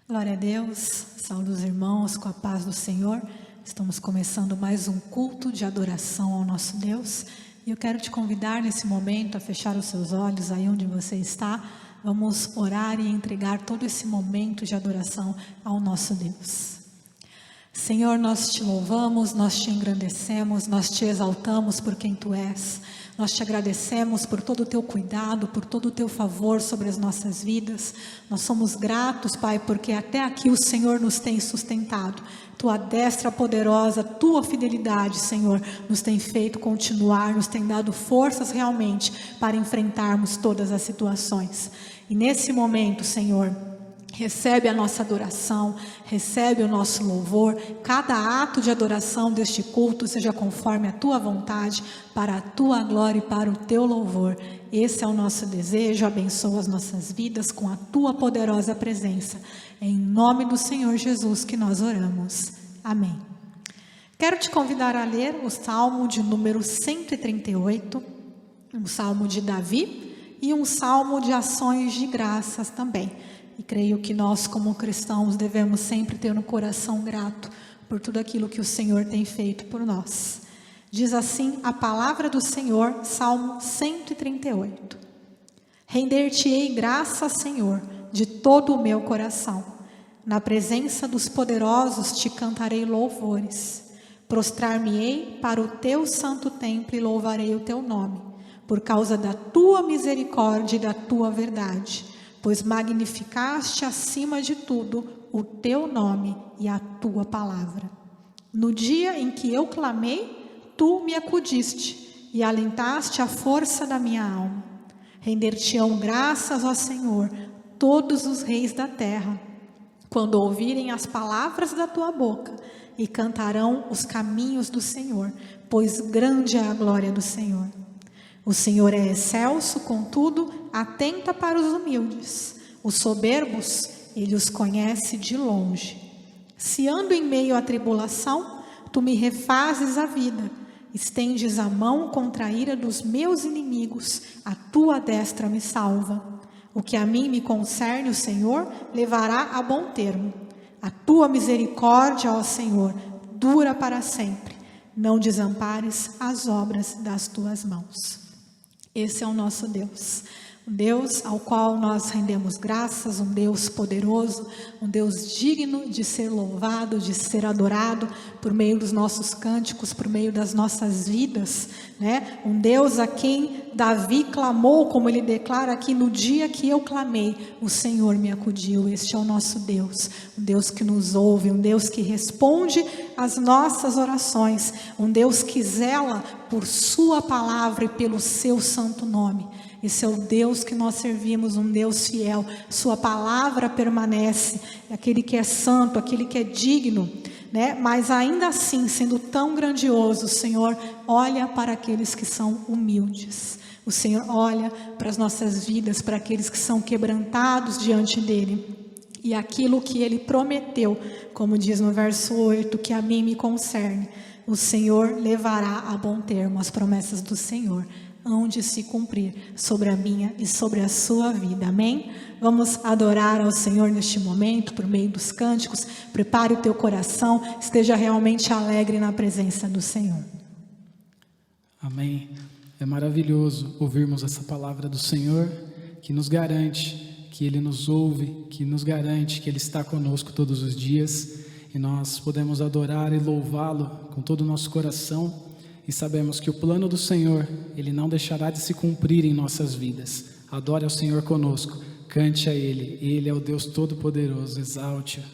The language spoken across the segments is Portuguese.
Glória a Deus, saúde os irmãos com a paz do Senhor. Estamos começando mais um culto de adoração ao nosso Deus. E eu quero te convidar nesse momento a fechar os seus olhos aí onde você está. Vamos orar e entregar todo esse momento de adoração ao nosso Deus. Senhor, nós te louvamos, nós te engrandecemos, nós te exaltamos por quem tu és. Nós te agradecemos por todo o teu cuidado, por todo o teu favor sobre as nossas vidas. Nós somos gratos, Pai, porque até aqui o Senhor nos tem sustentado. Tua destra poderosa, tua fidelidade, Senhor, nos tem feito continuar, nos tem dado forças realmente para enfrentarmos todas as situações. E nesse momento, Senhor, recebe a nossa adoração, recebe o nosso louvor. Cada ato de adoração deste culto seja conforme a tua vontade, para a tua glória e para o teu louvor. Esse é o nosso desejo. Abençoa as nossas vidas com a tua poderosa presença. É em nome do Senhor Jesus que nós oramos. Amém. Quero te convidar a ler o Salmo de número 138, um Salmo de Davi e um Salmo de ações de graças também. E creio que nós, como cristãos, devemos sempre ter no coração grato por tudo aquilo que o Senhor tem feito por nós. Diz assim a palavra do Senhor, Salmo 138. Render-te-ei graças, Senhor, de todo o meu coração. Na presença dos poderosos te cantarei louvores. Prostrar-me-ei para o teu santo templo e louvarei o teu nome, por causa da tua misericórdia e da tua verdade. Pois magnificaste acima de tudo o teu nome e a tua palavra. No dia em que eu clamei, tu me acudiste e alentaste a força da minha alma. Render-te-ão graças, ó Senhor, todos os reis da terra, quando ouvirem as palavras da tua boca, e cantarão os caminhos do Senhor, pois grande é a glória do Senhor. O Senhor é excelso, contudo, atenta para os humildes. Os soberbos, ele os conhece de longe. Se ando em meio à tribulação, tu me refazes a vida. Estendes a mão contra a ira dos meus inimigos, a tua destra me salva. O que a mim me concerne, o Senhor levará a bom termo. A tua misericórdia, ó Senhor, dura para sempre. Não desampares as obras das tuas mãos. Esse é o nosso Deus, um Deus ao qual nós rendemos graças, um Deus poderoso, um Deus digno de ser louvado, de ser adorado por meio dos nossos cânticos, por meio das nossas vidas, né? Um Deus a quem Davi clamou, como ele declara aqui, no dia que eu clamei, o Senhor me acudiu. Este é o nosso Deus, um Deus que nos ouve, um Deus que responde às nossas orações, um Deus que zela por sua palavra e pelo seu santo nome. Esse é o Deus que nós servimos, um Deus fiel. Sua palavra permanece, aquele que é santo, aquele que é digno, né? Mas ainda assim, sendo tão grandioso, o Senhor olha para aqueles que são humildes. O Senhor olha para as nossas vidas, para aqueles que são quebrantados diante dele. E aquilo que ele prometeu, como diz no verso 8, que a mim me concerne, o Senhor levará a bom termo. As promessas do Senhor hão de se cumprir sobre a minha e sobre a sua vida. Amém? Vamos adorar ao Senhor neste momento, por meio dos cânticos. Prepare o teu coração, esteja realmente alegre na presença do Senhor. Amém. É maravilhoso ouvirmos essa palavra do Senhor, que nos garante que Ele nos ouve, que nos garante que Ele está conosco todos os dias, e nós podemos adorar e louvá-lo com todo o nosso coração, e sabemos que o plano do Senhor, Ele não deixará de se cumprir em nossas vidas. Adore ao Senhor conosco, cante a Ele, Ele é o Deus Todo-Poderoso, exalte-o.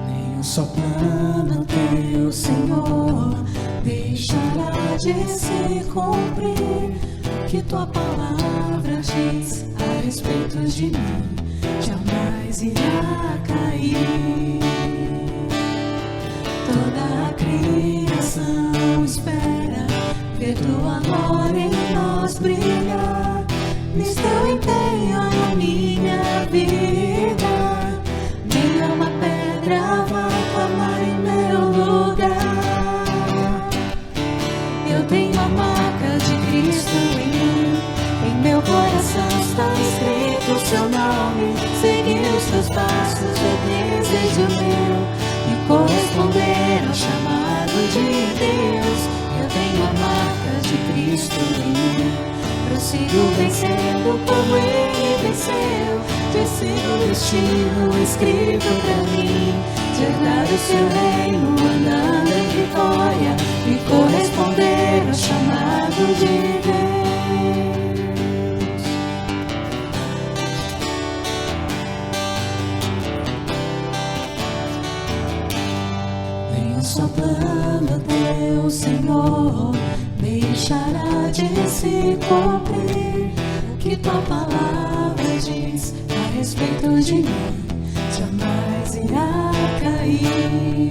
Nenhum só plano teu, Senhor, deixará de se cumprir. Que tua palavra diz a respeito de mim, jamais irá cair. Toda a criação espera ver tua glória em nós brilhar. Nisso teu empenho na minha vida, nenhuma pedra vai falar em meu lugar. Eu tenho a marca teus passos é desejo meu, e corresponder ao chamado de Deus. Eu tenho a marca de Cristo em mim, prossigo vencendo como Ele venceu, de ser o destino escrito pra mim, de herdar o seu reino andando em vitória, e corresponder ao chamado de Deus. Nenhum só plano teu, Senhor, deixará de se cumprir. O que tua palavra diz a respeito de mim jamais irá cair.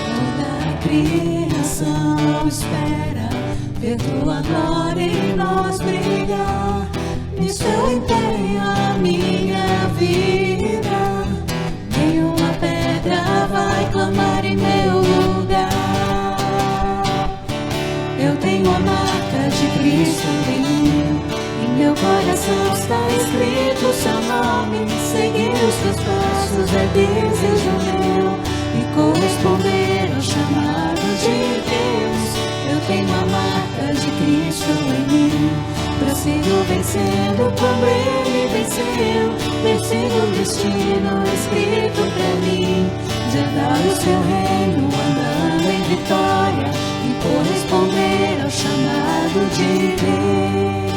Toda a criação espera ver tua glória em nós brilhar. Nisso eu empenho a minha vida, nenhuma pedra vai clamar em meu lugar. Eu tenho a marca de Cristo em mim, em meu coração está escrito o seu nome. Seguir os teus passos é desejo meu, e corresponder ao chamado de Deus. Eu tenho a marca de Cristo em mim, prossigo vencendo como Ele venceu, persigo o destino escrito pra mim, de herdar o seu reino andando em vitória, e corresponder ao chamado de Deus.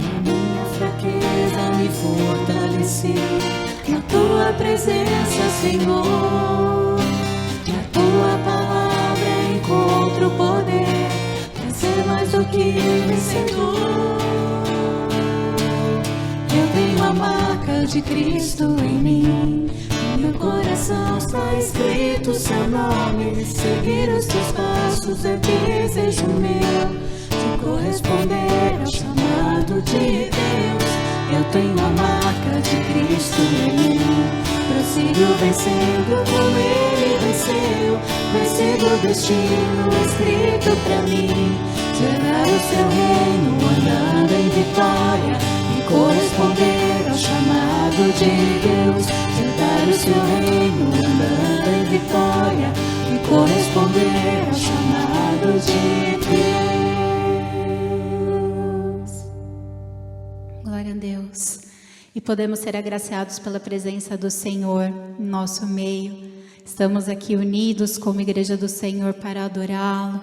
Na minha fraqueza me fortaleci, na tua presença, Senhor. Na tua palavra encontro poder, vencer mais do que vencedor. Eu tenho a marca de Cristo em mim, em meu coração está escrito o seu nome. Seguir os teus passos é desejo meu, de corresponder ao chamado de Deus. Eu tenho a marca de Cristo em mim, prossigo vencendo como Ele venceu, vencendo o destino escrito pra mim, de herdar o seu reino andando em vitória, e corresponder ao chamado de Deus. De herdar o seu reino andando em vitória, e corresponder ao chamado de Deus. Glória a Deus. E podemos ser agraciados pela presença do Senhor em nosso meio. Estamos aqui unidos como Igreja do Senhor para adorá-lo.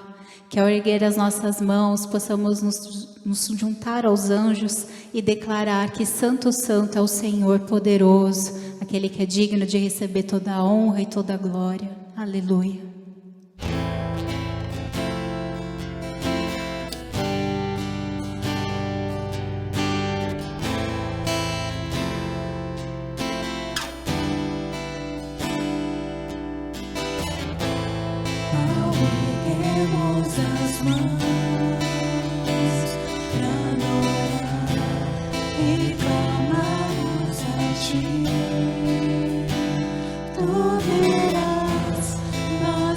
Que ao erguer as nossas mãos possamos nos juntar aos anjos e declarar que Santo, Santo é o Senhor poderoso, aquele que é digno de receber toda a honra e toda a glória. Aleluia. Erguemos as mãos pra adorar e clamarmos a Ti. Tu verás, nós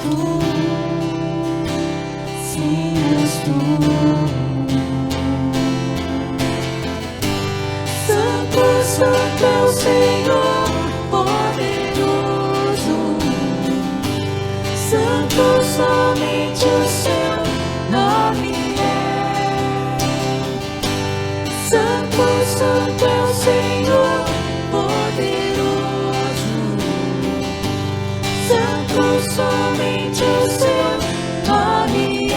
tu, sim, és tu. Santo, Santo é o Senhor poderoso. Santo, somente o seu nome é. Santo, Santo é o Senhor poderoso. Santo, somente o seu nome é.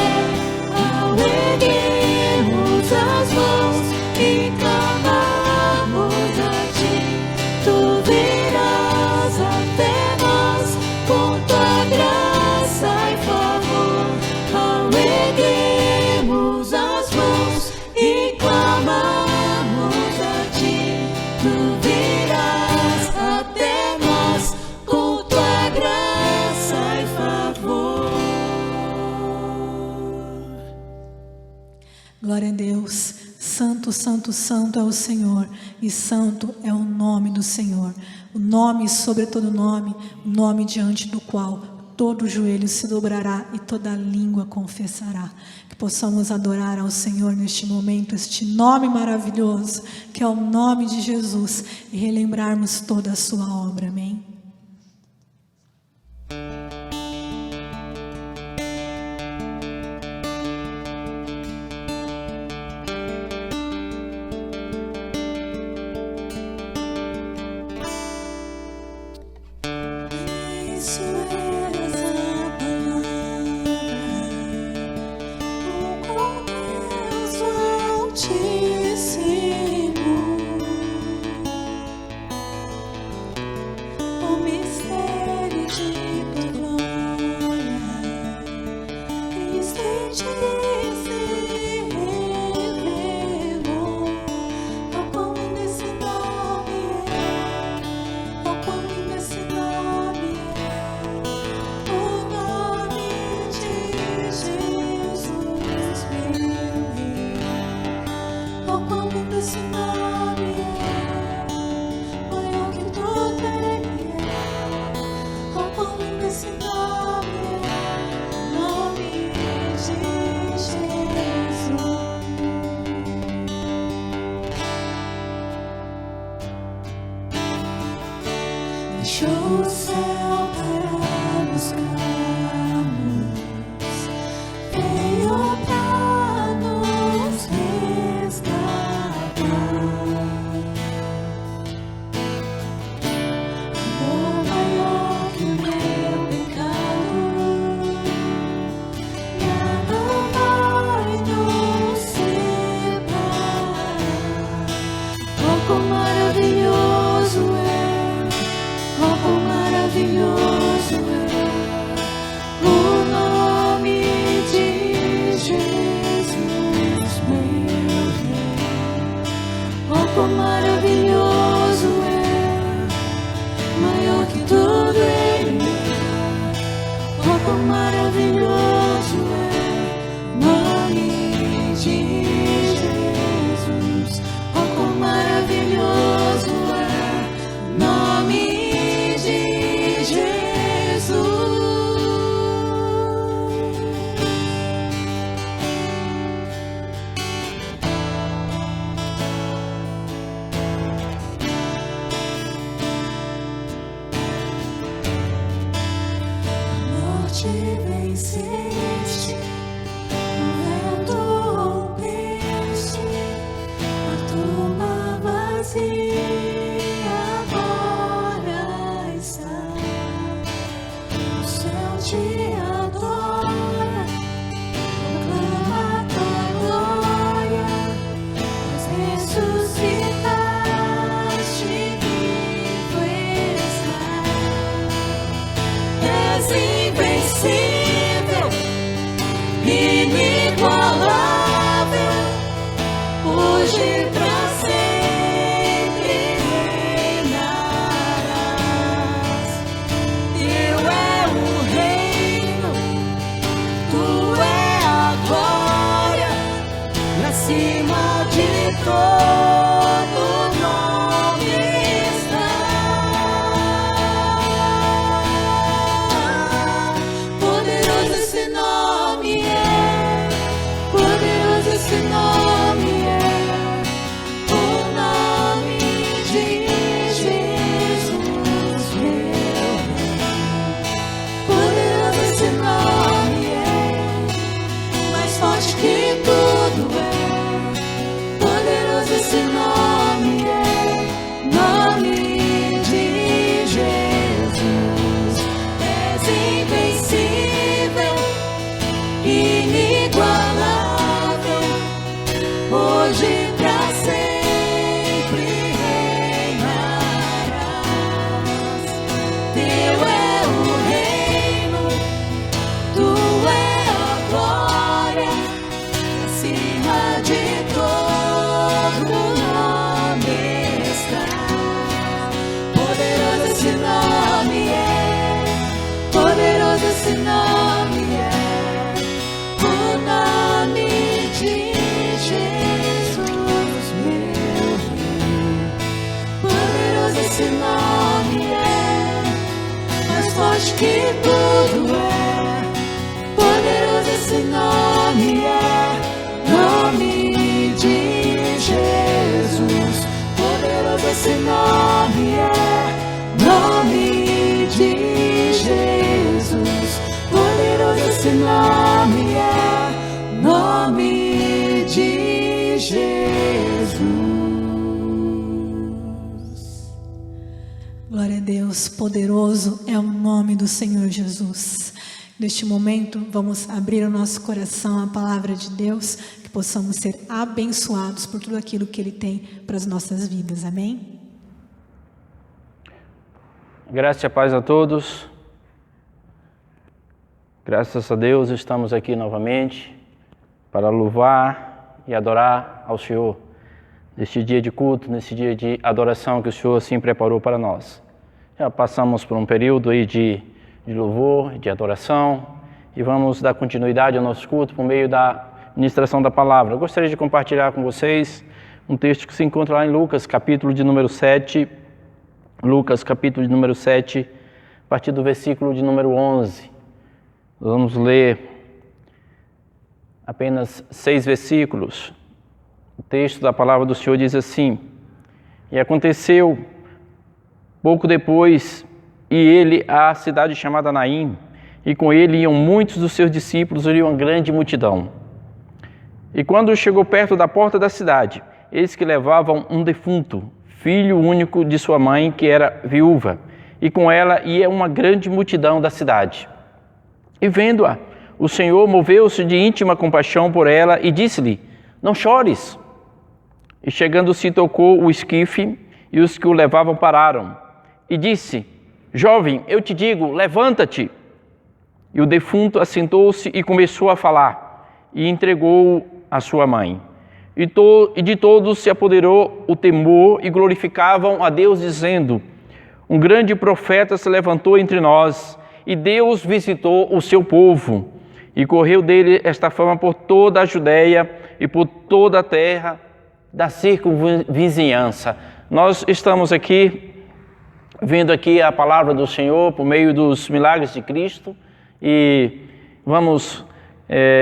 Ao erguermos as mãos e clamarmos a ti, tu virás até nós com tua graça e favor. Ao erguermos as mãos e clamarmos a ti, tu virás até nós com tua graça e favor. Glória a Deus. Santo, santo, santo é o Senhor, e santo é o nome do Senhor. O nome sobre todo nome, o nome diante do qual todo joelho se dobrará e toda língua confessará. Que possamos adorar ao Senhor neste momento, este nome maravilhoso, que é o nome de Jesus, e relembrarmos toda a sua obra. Amém? Isso és a palavra, o Deus Altíssimo, o mistério de tua glória, Cristo se revelou. Oh, quão lindo esse nome é! Oh, quão lindo esse nome é! O nome de Jesus, meu Rei. Oh, quão lindo esse nome é! Maior que tudo ele é. Oh, quão lindo esse nome é! Nome de Jesus. Deixou o céu para buscar-nos, veio para nos resgatar. Amor maior que o meu pecado, nada vai nos separar. Oh, quão maravilhoso é! Oh, quão maravilhoso é o nome de Jesus, meu Rei. Oh, quão maravilhoso é, maior que tudo ele é. Oh, quão maravilhoso é o nome de Jesus. Oh, quão maravilhoso é o nome de Jesus. A morte venceste, o vento rompeste, a tumba vazia agora está. O céu te adora, proclama tua glória, pois ressuscitaste, vivo estás. És invencível, invencível, inigualável, hoje pra sempre reinarás. Teu é o reino, tua é a glória, acima de todo nome está. Poderoso esse nome é, poderoso esse nome é, o nome de Jesus, meu Rei. Poderoso esse nome é, mais forte que tudo é. Poderoso esse nome é, nome de Jesus. Poderoso esse nome é, nome de Jesus. Poderoso esse nome é, nome de Jesus. Glória a Deus, poderoso é o nome do Senhor Jesus. Neste momento, vamos abrir o nosso coração à palavra de Deus, que possamos ser abençoados por tudo aquilo que Ele tem para as nossas vidas. Amém? Graça e paz a todos. Graças a Deus estamos aqui novamente para louvar e adorar ao Senhor neste dia de culto, nesse dia de adoração que o Senhor assim preparou para nós. Já passamos por um período aí de louvor, de adoração, e vamos dar continuidade ao nosso culto por meio da ministração da palavra. Eu gostaria de compartilhar com vocês um texto que se encontra lá em Lucas, capítulo de número 7, Lucas, capítulo de número 7, a partir do versículo de número 11. Vamos ler apenas 6 versículos. O texto da palavra do Senhor diz assim: E aconteceu, pouco depois, e ele à cidade chamada Naim, e com ele iam muitos dos seus discípulos e uma grande multidão. E quando chegou perto da porta da cidade, eis que levavam um defunto, filho único de sua mãe, que era viúva, e com ela ia uma grande multidão da cidade. E vendo-a, o Senhor moveu-se de íntima compaixão por ela e disse-lhe: Não chores. E chegando-se, tocou o esquife, e os que o levavam pararam. E disse: Jovem, eu te digo, levanta-te. E o defunto assentou-se e começou a falar, e entregou-o à sua mãe. E de todos se apoderou o temor, e glorificavam a Deus, dizendo: Um grande profeta se levantou entre nós, e Deus visitou o seu povo. E correu dele esta fama por toda a Judeia e por toda a terra da circunvizinhança. Nós estamos aqui, vendo aqui a palavra do Senhor por meio dos milagres de Cristo, e vamos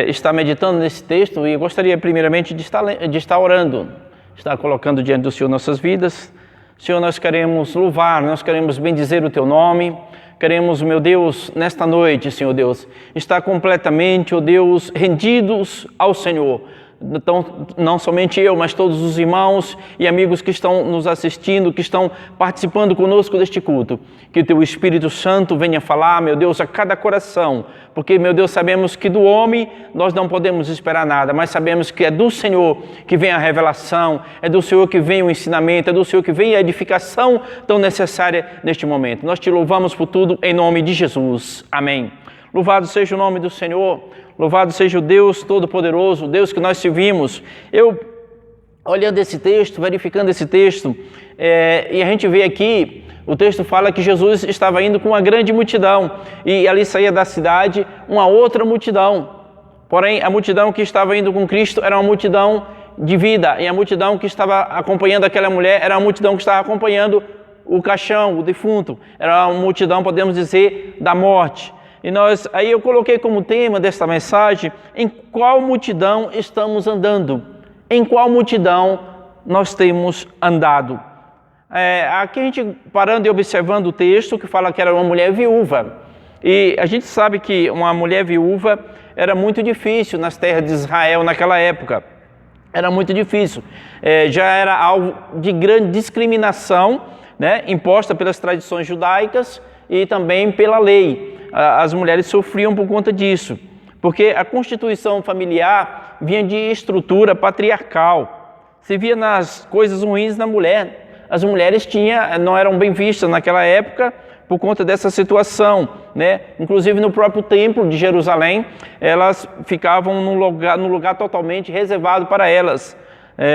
estar meditando nesse texto, e eu gostaria primeiramente de estar orando, estar colocando diante do Senhor nossas vidas. Senhor, nós queremos louvar, nós queremos bendizer o Teu nome, queremos, meu Deus, nesta noite, Senhor Deus, estar completamente, ó Deus, rendidos ao Senhor. Então, não somente eu, mas todos os irmãos e amigos que estão nos assistindo, que estão participando conosco deste culto. Que o Teu Espírito Santo venha falar, meu Deus, a cada coração. Porque, meu Deus, sabemos que do homem nós não podemos esperar nada, mas sabemos que é do Senhor que vem a revelação, é do Senhor que vem o ensinamento, é do Senhor que vem a edificação tão necessária neste momento. Nós Te louvamos por tudo em nome de Jesus. Amém. Louvado seja o nome do Senhor. Louvado seja o Deus Todo-Poderoso, o Deus que nós servimos. Eu, olhando esse texto, verificando esse texto, e a gente vê aqui, o texto fala que Jesus estava indo com uma grande multidão, e ali saía da cidade uma outra multidão. Porém, a multidão que estava indo com Cristo era uma multidão de vida, e a multidão que estava acompanhando aquela mulher era uma multidão que estava acompanhando o caixão, o defunto. Era uma multidão, podemos dizer, da morte. E aí eu coloquei como tema desta mensagem: em qual multidão estamos andando? Em qual multidão nós temos andado? Aqui a gente parando e observando o texto que fala que era uma mulher viúva. E a gente sabe que uma mulher viúva era muito difícil nas terras de Israel naquela época. Era muito difícil. Já era algo de grande discriminação, né, imposta pelas tradições judaicas e também pela lei. as mulheres sofriam por conta disso, porque a constituição familiar vinha de estrutura patriarcal. Se via nas coisas ruins na mulher. As mulheres não eram bem vistas naquela época por conta dessa situação, né? Inclusive no próprio templo de Jerusalém, elas ficavam num lugar totalmente reservado para elas,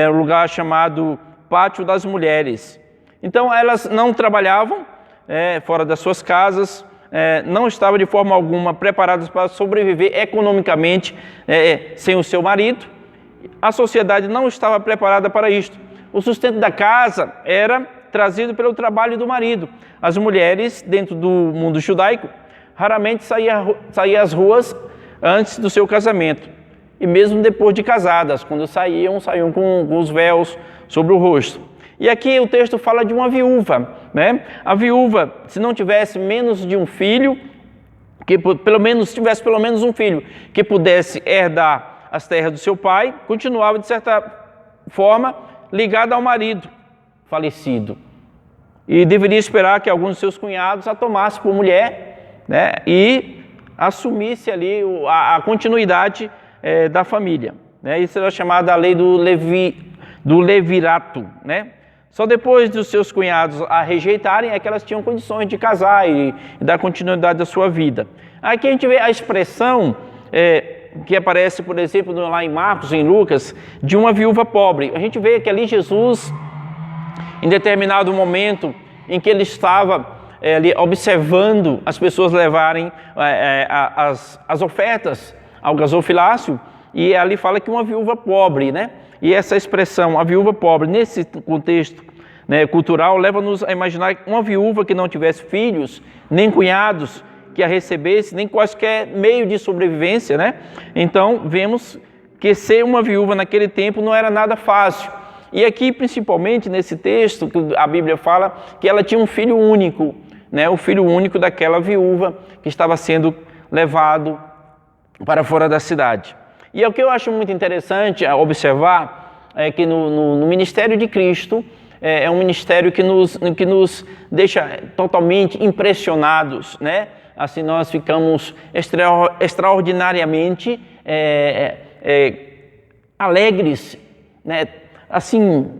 um lugar chamado Pátio das Mulheres. Então elas não trabalhavam fora das suas casas, não estavam de forma alguma preparadas para sobreviver economicamente sem o seu marido. A sociedade não estava preparada para isto. O sustento da casa era trazido pelo trabalho do marido. As mulheres, dentro do mundo judaico, raramente saíam às ruas antes do seu casamento. E mesmo depois de casadas, quando saíam com os véus sobre o rosto. E aqui o texto fala de uma viúva, né? A viúva, se não tivesse menos de um filho, que tivesse pelo menos um filho que pudesse herdar as terras do seu pai, continuava de certa forma ligada ao marido falecido. E deveria esperar que alguns de seus cunhados a tomasse por mulher, né? E assumisse ali a continuidade da família, né? Isso era chamada a lei do levirato, né? Só depois dos seus cunhados a rejeitarem é que elas tinham condições de casar e dar continuidade à sua vida. Aqui a gente vê a expressão que aparece, por exemplo, lá em Marcos, em Lucas, de uma viúva pobre. A gente vê que ali Jesus, em determinado momento em que ele estava ali observando as pessoas levarem as ofertas ao gasofilácio, e ali fala que uma viúva pobre, né? E essa expressão, a viúva pobre, nesse contexto, né, cultural, leva-nos a imaginar uma viúva que não tivesse filhos, nem cunhados que a recebesse, nem quaisquer meio de sobrevivência, né? Então, vemos que ser uma viúva naquele tempo não era nada fácil. E aqui, principalmente nesse texto, que a Bíblia fala que ela tinha um filho único, né? O filho único daquela viúva que estava sendo levado para fora da cidade. E o que eu acho muito interessante observar é que no ministério de Cristo, é um ministério que nos deixa totalmente impressionados, né? Assim, nós ficamos extraordinariamente alegres, né? Assim,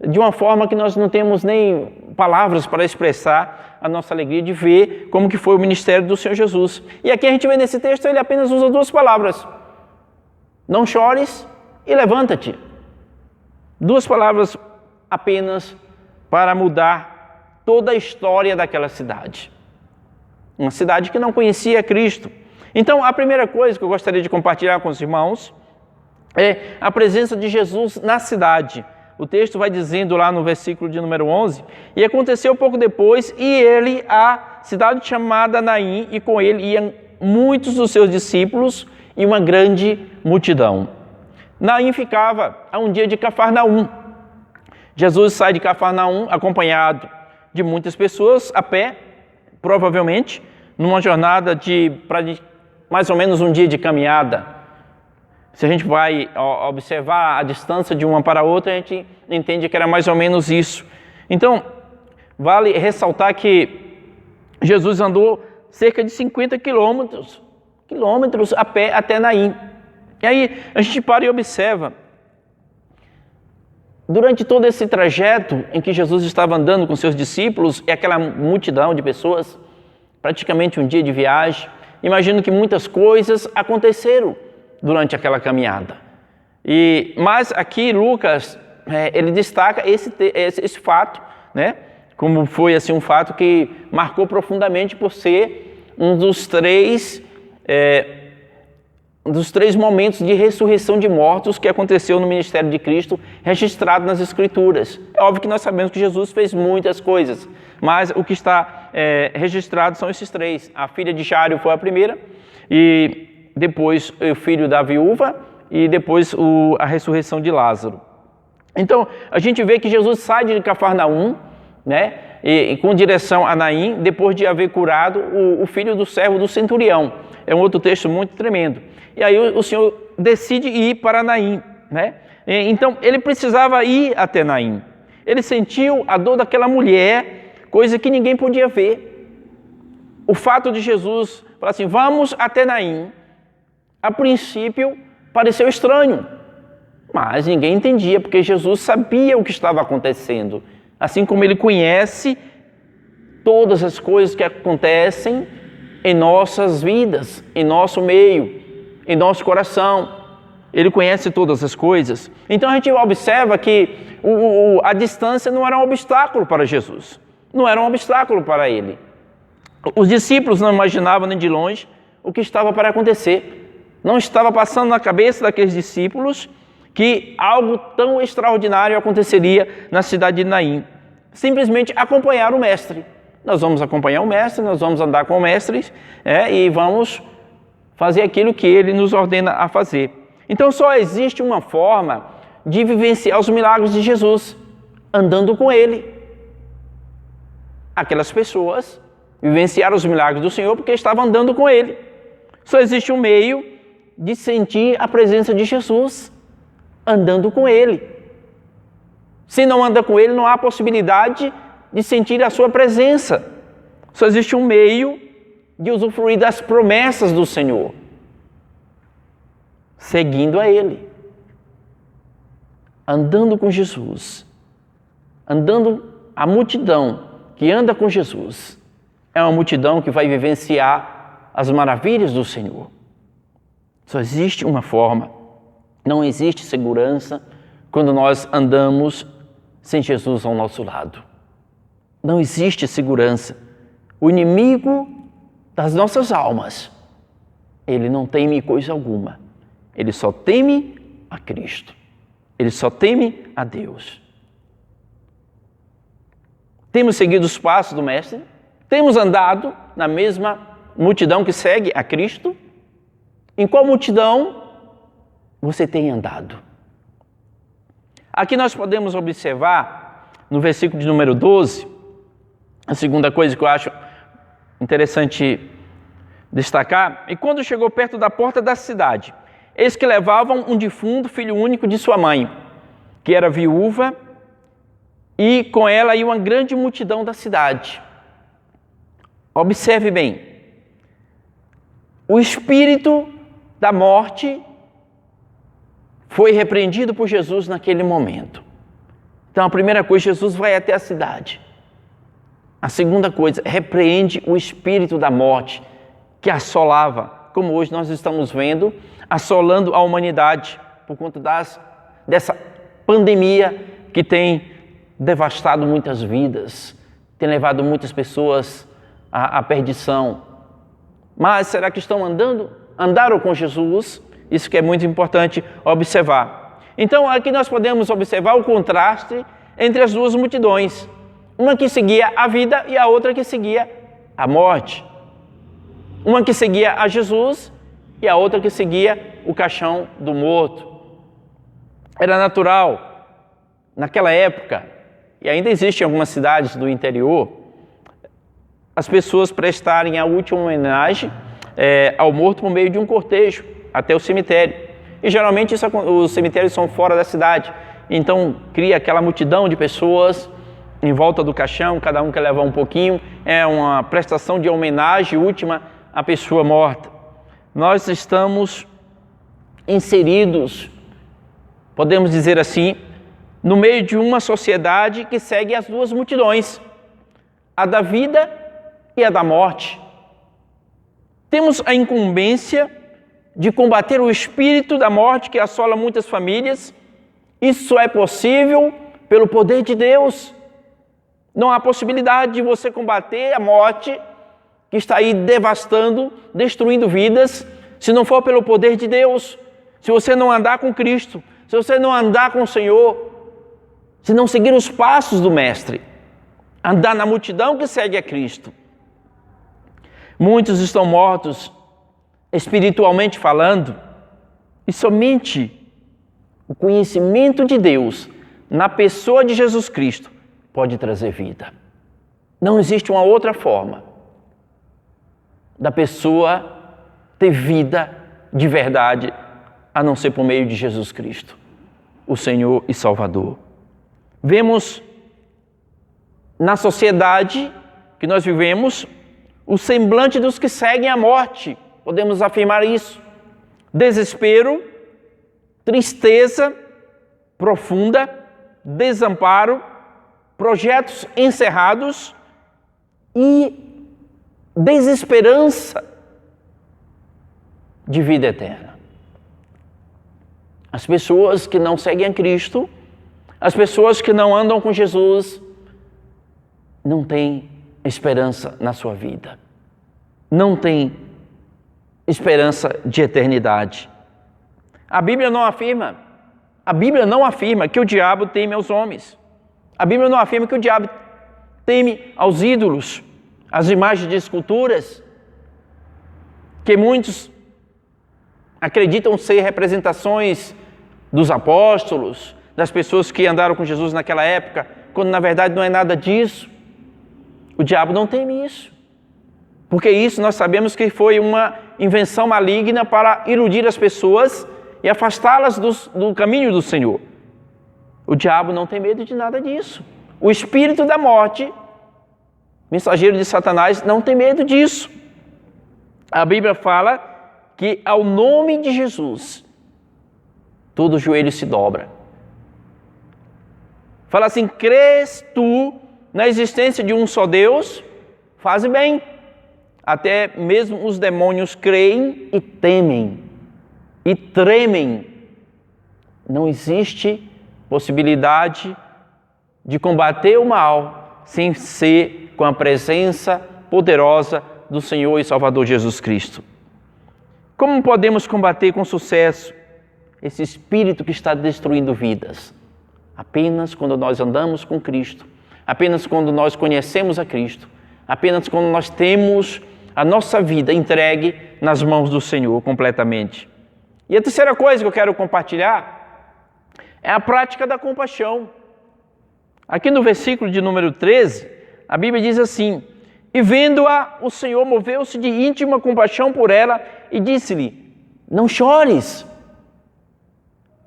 de uma forma que nós não temos nem palavras para expressar a nossa alegria de ver como que foi o ministério do Senhor Jesus. E aqui a gente vê nesse texto, ele apenas usa duas palavras: não chores e levanta-te. Duas palavras apenas para mudar toda a história daquela cidade. Uma cidade que não conhecia Cristo. Então, a primeira coisa que eu gostaria de compartilhar com os irmãos é a presença de Jesus na cidade. O texto vai dizendo lá no versículo de número 11, e aconteceu pouco depois, e ele, a cidade chamada Naim, e com ele iam muitos dos seus discípulos e uma grande multidão. Naim ficava a um dia de Cafarnaum. Jesus sai de Cafarnaum acompanhado de muitas pessoas, a pé, provavelmente, numa jornada de mais ou menos um dia de caminhada. Se a gente vai observar a distância de uma para a outra, a gente entende que era mais ou menos isso. Então, vale ressaltar que Jesus andou cerca de 50 quilômetros a pé até Naim. E aí a gente para e observa. Durante todo esse trajeto em que Jesus estava andando com seus discípulos, e aquela multidão de pessoas, praticamente um dia de viagem, imagino que muitas coisas aconteceram durante aquela caminhada. Mas aqui Lucas, ele destaca esse fato, né? Como foi assim, um fato que marcou profundamente por ser um dos três momentos de ressurreição de mortos que aconteceu no ministério de Cristo, registrado nas Escrituras. É óbvio que nós sabemos que Jesus fez muitas coisas, mas o que está registrado são esses três. A filha de Jairo foi a primeira, e depois o filho da viúva, e depois a ressurreição de Lázaro. Então, a gente vê que Jesus sai de Cafarnaum, né, e com direção a Naim, depois de haver curado o filho do servo do centurião. É um outro texto muito tremendo. E aí o Senhor decide ir para Naim, né? Então, ele precisava ir até Naim. Ele sentiu a dor daquela mulher, coisa que ninguém podia ver. O fato de Jesus fala assim, vamos até Naim. A princípio, pareceu estranho, mas ninguém entendia, porque Jesus sabia o que estava acontecendo. Assim como Ele conhece todas as coisas que acontecem em nossas vidas, em nosso meio, em nosso coração. Ele conhece todas as coisas. Então a gente observa que a distância não era um obstáculo para Jesus. Não era um obstáculo para Ele. Os discípulos não imaginavam nem de longe o que estava para acontecer. Não estava passando na cabeça daqueles discípulos que algo tão extraordinário aconteceria na cidade de Naim. Simplesmente acompanhar o Mestre. Nós vamos acompanhar o Mestre, nós vamos andar com o Mestre e vamos fazer aquilo que Ele nos ordena a fazer. Então só existe uma forma de vivenciar os milagres de Jesus, andando com Ele. Aquelas pessoas vivenciaram os milagres do Senhor porque estavam andando com Ele. Só existe um meio de sentir a presença de Jesus, andando com Ele. Se não anda com Ele, não há possibilidade de sentir a sua presença. Só existe um meio de usufruir das promessas do Senhor, seguindo a Ele, andando com Jesus, a multidão que anda com Jesus é uma multidão que vai vivenciar as maravilhas do Senhor. Só existe uma forma, não existe segurança quando nós andamos sem Jesus ao nosso lado. Não existe segurança. O inimigo das nossas almas, ele não teme coisa alguma. Ele só teme a Cristo. Ele só teme a Deus. Temos seguido os passos do Mestre? Temos andado na mesma multidão que segue a Cristo? Em qual multidão você tem andado? Aqui nós podemos observar, no versículo de número 12, a segunda coisa que eu acho interessante destacar, e quando chegou perto da porta da cidade, eis que levavam um defunto, filho único de sua mãe, que era viúva, e com ela ia uma grande multidão da cidade. Observe bem, o espírito da morte foi repreendido por Jesus naquele momento. Então a primeira coisa, Jesus vai até a cidade. A segunda coisa, repreende o espírito da morte que assolava, como hoje nós estamos vendo, assolando a humanidade por conta dessa pandemia que tem devastado muitas vidas, tem levado muitas pessoas à perdição. Mas será que andaram com Jesus? Isso que é muito importante observar. Então aqui nós podemos observar o contraste entre as duas multidões. Uma que seguia a vida e a outra que seguia a morte. Uma que seguia a Jesus e a outra que seguia o caixão do morto. Era natural, naquela época, e ainda existe em algumas cidades do interior, as pessoas prestarem a última homenagem ao morto por meio de um cortejo até o cemitério. E geralmente os cemitérios são fora da cidade, então cria aquela multidão de pessoas em volta do caixão, cada um quer levar um pouquinho, é uma prestação de homenagem última à pessoa morta. Nós estamos inseridos, podemos dizer assim, no meio de uma sociedade que segue as duas multidões, a da vida e a da morte. Temos a incumbência de combater o espírito da morte que assola muitas famílias. Isso é possível pelo poder de Deus. Não há possibilidade de você combater a morte que está aí devastando, destruindo vidas, se não for pelo poder de Deus. Se você não andar com Cristo, se você não andar com o Senhor, se não seguir os passos do Mestre, andar na multidão que segue a Cristo. Muitos estão mortos, espiritualmente falando, e somente o conhecimento de Deus na pessoa de Jesus Cristo pode trazer vida. Não existe uma outra forma da pessoa ter vida de verdade a não ser por meio de Jesus Cristo, o Senhor e Salvador. Vemos na sociedade que nós vivemos o semblante dos que seguem a morte. Podemos afirmar isso. Desespero, tristeza profunda, desamparo, projetos encerrados e desesperança de vida eterna. As pessoas que não seguem a Cristo, as pessoas que não andam com Jesus, não têm esperança na sua vida. Não têm esperança de eternidade. A Bíblia não afirma que o diabo teme aos homens. A Bíblia não afirma que o diabo teme aos ídolos, às imagens de esculturas, que muitos acreditam ser representações dos apóstolos, das pessoas que andaram com Jesus naquela época, quando na verdade não é nada disso. O diabo não teme isso, porque isso nós sabemos que foi uma invenção maligna para iludir as pessoas e afastá-las do caminho do Senhor. O diabo não tem medo de nada disso. O espírito da morte, mensageiro de Satanás, não tem medo disso. A Bíblia fala que ao nome de Jesus, todo joelho se dobra. Fala assim: crês tu na existência de um só Deus? Faze bem. Até mesmo os demônios creem e temem e tremem. Não existe possibilidade de combater o mal sem ser com a presença poderosa do Senhor e Salvador Jesus Cristo. Como podemos combater com sucesso esse espírito que está destruindo vidas? Apenas quando nós andamos com Cristo, apenas quando nós conhecemos a Cristo, apenas quando nós temos a nossa vida entregue nas mãos do Senhor completamente. E a terceira coisa que eu quero compartilhar é a prática da compaixão. Aqui no versículo de número 13, a Bíblia diz assim: e vendo-a, o Senhor moveu-se de íntima compaixão por ela e disse-lhe: não chores.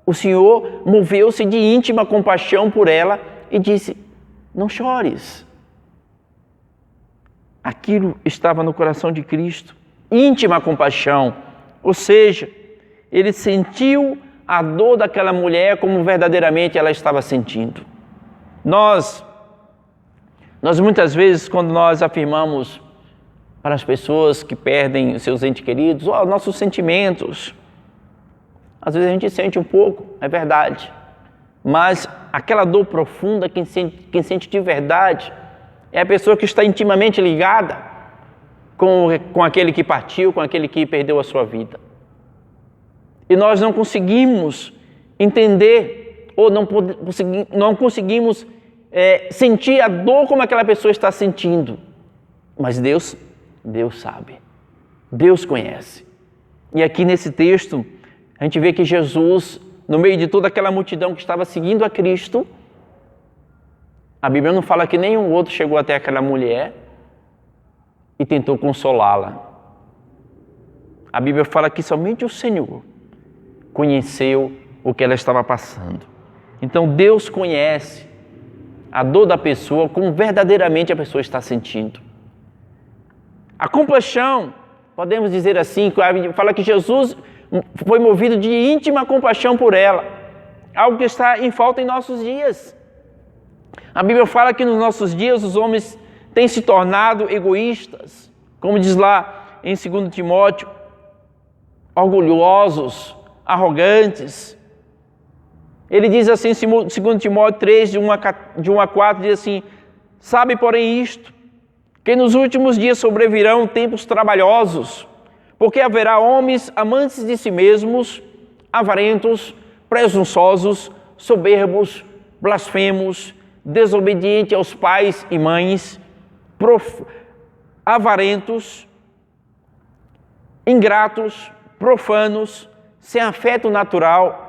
O Senhor moveu-se de íntima compaixão por ela e disse: não chores. Aquilo estava no coração de Cristo, íntima compaixão, ou seja, ele sentiu a dor daquela mulher como verdadeiramente ela estava sentindo. Nós muitas vezes, quando nós afirmamos para as pessoas que perdem os seus entes queridos, nossos sentimentos, às vezes a gente sente um pouco, é verdade, mas aquela dor profunda, quem sente de verdade, é a pessoa que está intimamente ligada com aquele que partiu, com aquele que perdeu a sua vida. E nós não conseguimos entender, ou não conseguimos sentir a dor como aquela pessoa está sentindo. Mas Deus sabe, Deus conhece. E aqui nesse texto, a gente vê que Jesus, no meio de toda aquela multidão que estava seguindo a Cristo, a Bíblia não fala que nenhum outro chegou até aquela mulher e tentou consolá-la. A Bíblia fala que somente o Senhor conheceu o que ela estava passando. Então Deus conhece a dor da pessoa como verdadeiramente a pessoa está sentindo. A compaixão, podemos dizer assim, fala que Jesus foi movido de íntima compaixão por ela, algo que está em falta em nossos dias. A Bíblia fala que nos nossos dias os homens têm se tornado egoístas, como diz lá em 2 Timóteo, orgulhosos, arrogantes. Ele diz assim em 2 Timóteo 3, de 1 a 4, diz assim: sabe, porém, isto, que nos últimos dias sobrevirão tempos trabalhosos, porque haverá homens amantes de si mesmos, avarentos, presunçosos, soberbos, blasfemos, desobedientes aos pais e mães, avarentos, ingratos, profanos, sem afeto natural,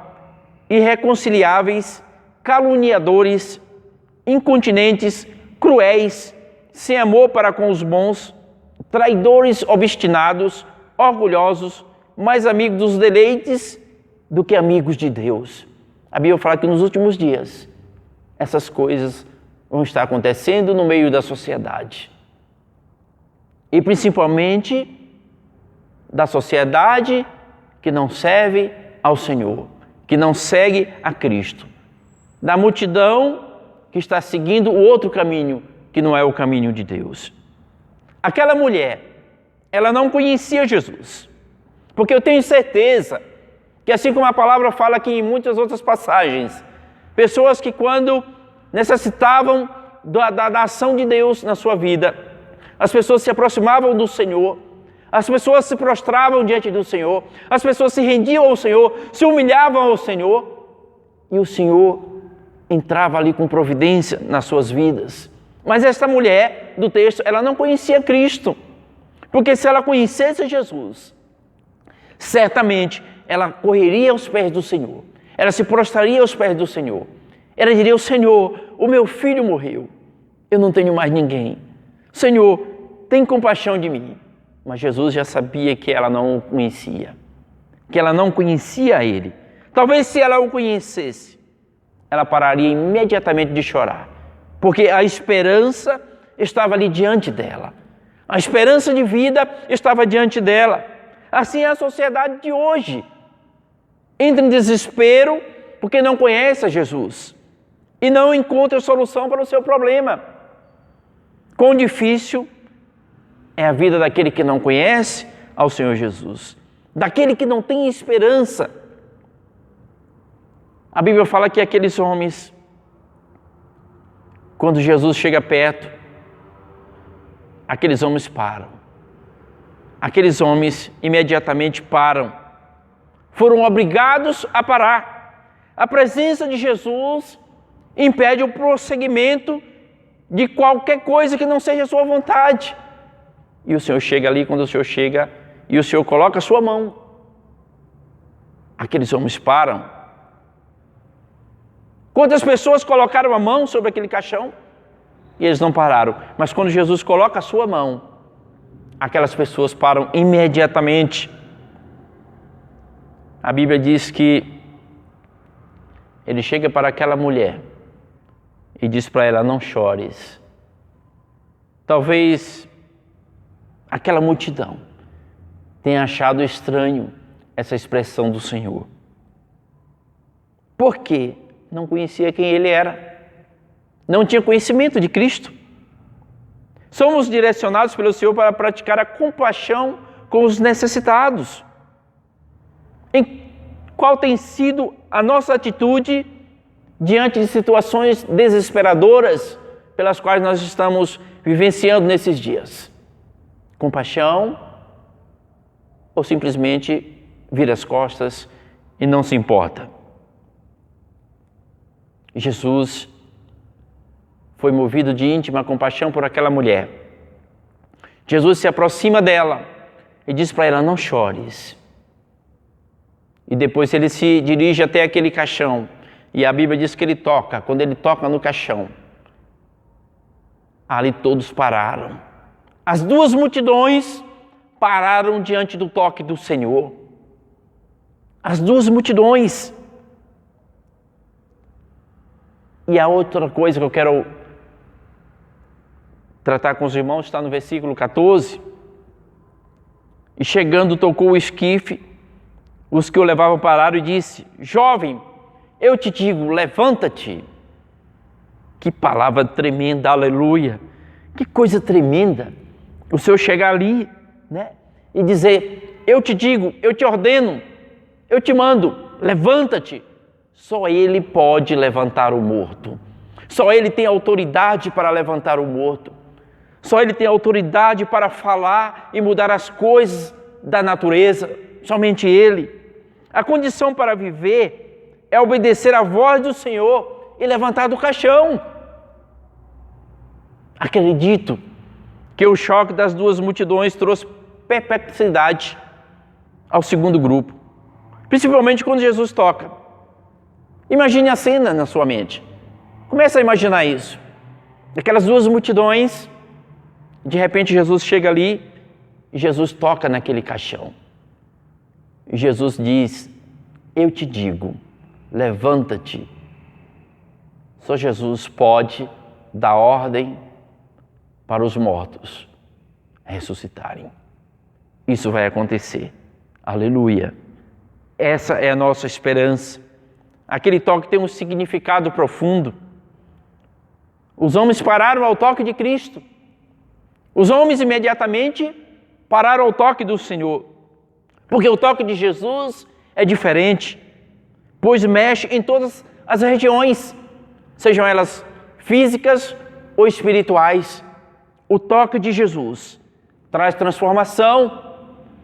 irreconciliáveis, caluniadores, incontinentes, cruéis, sem amor para com os bons, traidores obstinados, orgulhosos, mais amigos dos deleites do que amigos de Deus. A Bíblia fala que nos últimos dias essas coisas vão estar acontecendo no meio da sociedade. e principalmente da sociedade que não serve ao Senhor, que não segue a Cristo, da multidão que está seguindo o outro caminho, que não é o caminho de Deus. Aquela mulher, ela não conhecia Jesus, porque eu tenho certeza que, assim como a palavra fala aqui em muitas outras passagens, pessoas que quando necessitavam da ação de Deus na sua vida, as pessoas se aproximavam do Senhor, as pessoas se prostravam diante do Senhor, as pessoas se rendiam ao Senhor, se humilhavam ao Senhor, e o Senhor entrava ali com providência nas suas vidas. Mas esta mulher do texto, ela não conhecia Cristo, porque se ela conhecesse Jesus, certamente ela correria aos pés do Senhor, ela se prostraria aos pés do Senhor, ela diria: Senhor, o meu filho morreu, eu não tenho mais ninguém, Senhor, tem compaixão de mim. Mas Jesus já sabia que ela não o conhecia, que ela não conhecia Ele. Talvez se ela o conhecesse, ela pararia imediatamente de chorar, porque a esperança estava ali diante dela, a esperança de vida estava diante dela. Assim é a sociedade de hoje, entra em desespero porque não conhece a Jesus e não encontra solução para o seu problema. Quão difícil é a vida daquele que não conhece ao Senhor Jesus, daquele que não tem esperança. A Bíblia fala que aqueles homens, quando Jesus chega perto, aqueles homens param. Aqueles homens imediatamente param. Foram obrigados a parar. A presença de Jesus impede o prosseguimento de qualquer coisa que não seja a sua vontade. E o Senhor chega ali, quando o Senhor chega, e o Senhor coloca a sua mão. Aqueles homens param. Quantas pessoas colocaram a mão sobre aquele caixão? E eles não pararam. Mas quando Jesus coloca a sua mão, aquelas pessoas param imediatamente. A Bíblia diz que ele chega para aquela mulher e diz para ela: não chores. Talvez aquela multidão tenha achado estranho essa expressão do Senhor. Por quê? Não conhecia quem Ele era. Não tinha conhecimento de Cristo. Somos direcionados pelo Senhor para praticar a compaixão com os necessitados. Qual tem sido a nossa atitude diante de situações desesperadoras pelas quais nós estamos vivenciando nesses dias? Compaixão ou simplesmente vira as costas e não se importa? Jesus foi movido de íntima compaixão por aquela mulher. Jesus se aproxima dela e diz para ela: não chores. E depois ele se dirige até aquele caixão. E a Bíblia diz que ele toca. Quando ele toca no caixão, ali todos pararam. As duas multidões pararam diante do toque do Senhor. As duas multidões. E a outra coisa que eu quero tratar com os irmãos está no versículo 14. E chegando, tocou o esquife, os que o levavam pararam e disse: jovem, eu te digo, levanta-te. Que palavra tremenda, aleluia. Que coisa tremenda. O Senhor chegar ali, né, e dizer: eu te digo, eu te ordeno, eu te mando, levanta-te. Só Ele pode levantar o morto. Só Ele tem autoridade para levantar o morto. Só Ele tem autoridade para falar e mudar as coisas da natureza. Somente Ele. A condição para viver é obedecer à voz do Senhor e levantar do caixão. Acredito que o choque das duas multidões trouxe perplexidade ao segundo grupo. Principalmente quando Jesus toca. Imagine a cena na sua mente. Comece a imaginar isso. Aquelas duas multidões, de repente Jesus chega ali e Jesus toca naquele caixão. E Jesus diz: eu te digo, levanta-te. Só Jesus pode dar ordem para os mortos. ressuscitarem. Isso vai acontecer. Aleluia. Essa é a nossa esperança. Aquele toque tem um significado profundo. Os homens pararam ao toque de Cristo. Os homens imediatamente pararam ao toque do Senhor. Porque o toque de Jesus é diferente, pois mexe em todas as regiões, sejam elas físicas ou espirituais. O toque de Jesus traz transformação.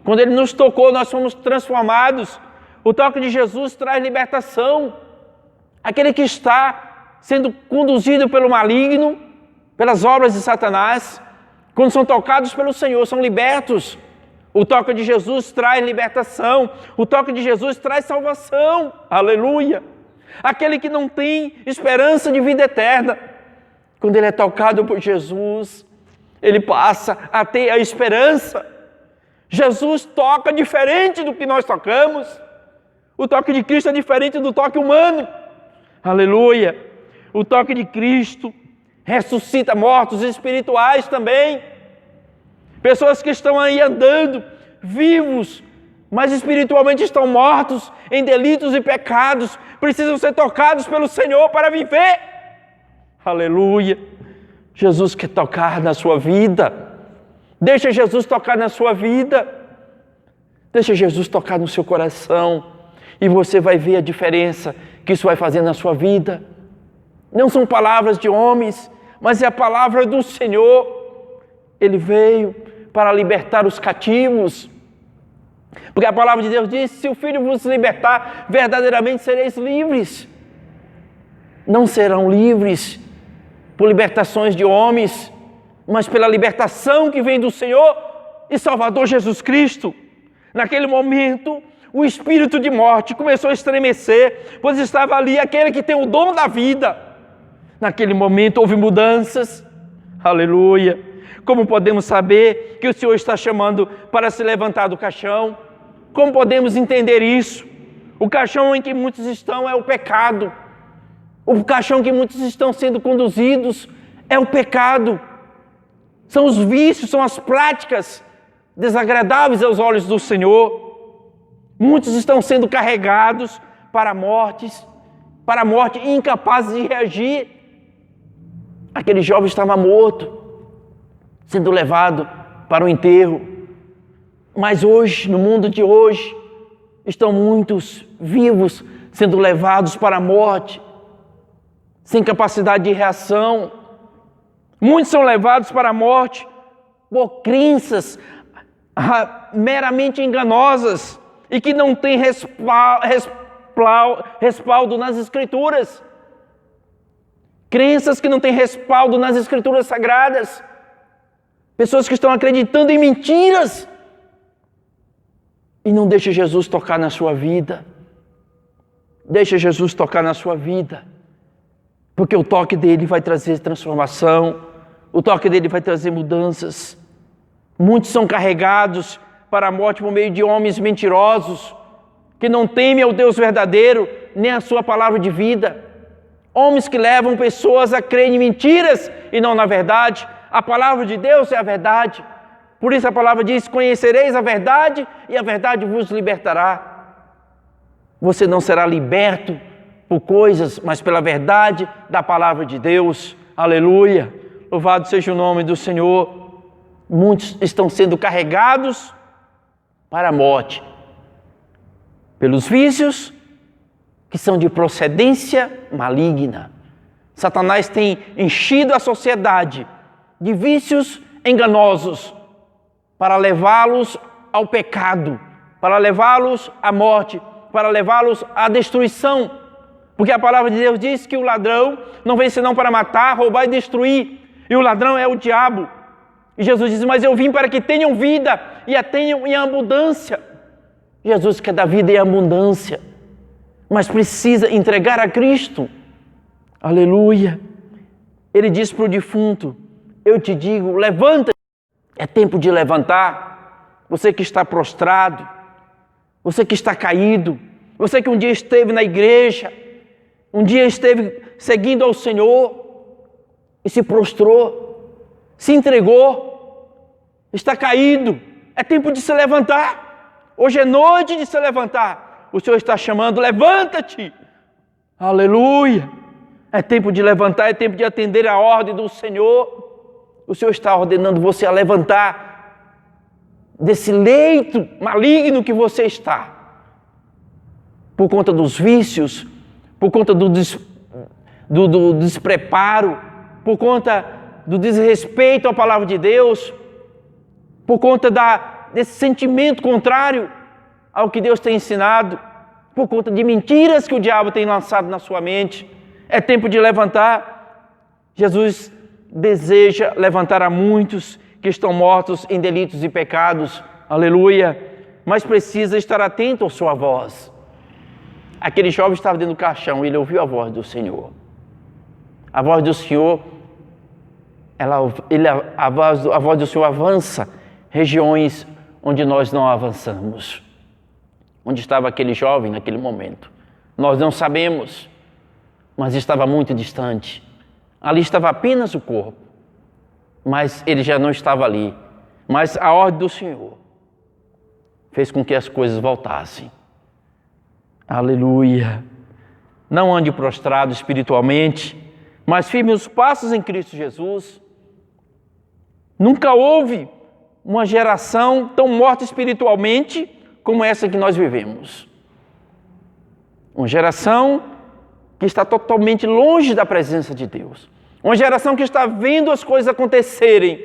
Quando Ele nos tocou, nós fomos transformados. O toque de Jesus traz libertação. Aquele que está sendo conduzido pelo maligno, pelas obras de Satanás, quando são tocados pelo Senhor, são libertos. O toque de Jesus traz libertação. O toque de Jesus traz salvação. Aleluia! Aquele que não tem esperança de vida eterna, quando ele é tocado por Jesus, ele passa a ter a esperança. Jesus toca diferente do que nós tocamos. O toque de Cristo é diferente do toque humano. Aleluia! O toque de Cristo ressuscita mortos espirituais também. Pessoas que estão aí andando, vivos, mas espiritualmente estão mortos em delitos e pecados, precisam ser tocados pelo Senhor para viver. Aleluia! Jesus quer tocar na sua vida. Deixa Jesus tocar na sua vida. Deixa Jesus tocar no seu coração. E você vai ver a diferença que isso vai fazer na sua vida. Não são palavras de homens, mas é a palavra do Senhor. Ele veio para libertar os cativos. Porque a palavra de Deus diz: se o Filho vos libertar, verdadeiramente sereis livres. Não serão livres por libertações de homens, mas pela libertação que vem do Senhor e Salvador Jesus Cristo. Naquele momento, o espírito de morte começou a estremecer, pois estava ali aquele que tem o dom da vida. Naquele momento houve mudanças. Aleluia! Como podemos saber que o Senhor está chamando para se levantar do caixão? Como podemos entender isso? O caixão em que muitos estão é o pecado. O caixão que muitos estão sendo conduzidos é o pecado. São os vícios, são as práticas desagradáveis aos olhos do Senhor. Muitos estão sendo carregados para a morte e incapazes de reagir. Aquele jovem estava morto, sendo levado para o enterro. Mas hoje, no mundo de hoje, estão muitos vivos sendo levados para a morte, sem capacidade de reação. Muitos são levados para a morte por crenças meramente enganosas e que não têm respaldo nas Escrituras. Crenças que não têm respaldo nas Escrituras Sagradas. Pessoas que estão acreditando em mentiras e não deixa Jesus tocar na sua vida. Deixa Jesus tocar na sua vida, porque o toque dele vai trazer transformação, o toque dele vai trazer mudanças. Muitos são carregados para a morte por meio de homens mentirosos, que não temem ao Deus verdadeiro, nem a sua palavra de vida. Homens que levam pessoas a crer em mentiras e não na verdade. A palavra de Deus é a verdade. Por isso a palavra diz: conhecereis a verdade e a verdade vos libertará. Você não será liberto por coisas, mas pela verdade da palavra de Deus. Aleluia! Louvado seja o nome do Senhor. Muitos estão sendo carregados para a morte pelos vícios que são de procedência maligna. Satanás tem enchido a sociedade de vícios enganosos para levá-los ao pecado, para levá-los à morte, para levá-los à destruição. Porque a palavra de Deus diz que o ladrão não vem senão para matar, roubar e destruir. E o ladrão é o diabo. E Jesus diz: mas eu vim para que tenham vida e a tenham em abundância. Jesus quer dar vida em abundância, mas precisa entregar a Cristo. Aleluia! Ele diz para o defunto: eu te digo, levanta. É tempo de levantar. Você que está prostrado, você que está caído, você que um dia esteve na igreja, um dia esteve seguindo ao Senhor e se prostrou, se entregou. está caído, é tempo de se levantar. Hoje é noite de se levantar. O Senhor está chamando, levanta-te. Aleluia. É tempo de levantar, é tempo de atender a ordem do Senhor. O Senhor está ordenando você a levantar desse leito maligno que você está. Por conta dos vícios, por conta do despreparo, por conta do desrespeito à palavra de Deus, por conta desse sentimento contrário ao que Deus tem ensinado, por conta de mentiras que o diabo tem lançado na sua mente. É tempo de levantar. Jesus deseja levantar a muitos que estão mortos em delitos e pecados. Aleluia. Mas precisa estar atento à sua voz. Aquele jovem estava dentro do caixão, ele ouviu a voz do Senhor. A voz do Senhor, a voz do Senhor avança regiões onde nós não avançamos. Onde estava aquele jovem naquele momento? Nós não sabemos, mas estava muito distante. Ali estava apenas o corpo, mas ele já não estava ali. Mas a ordem do Senhor fez com que as coisas voltassem. Aleluia. Não ande prostrado espiritualmente, mas firme os passos em Cristo Jesus. Nunca houve uma geração tão morta espiritualmente como essa que nós vivemos. Uma geração que está totalmente longe da presença de Deus. Uma geração que está vendo as coisas acontecerem.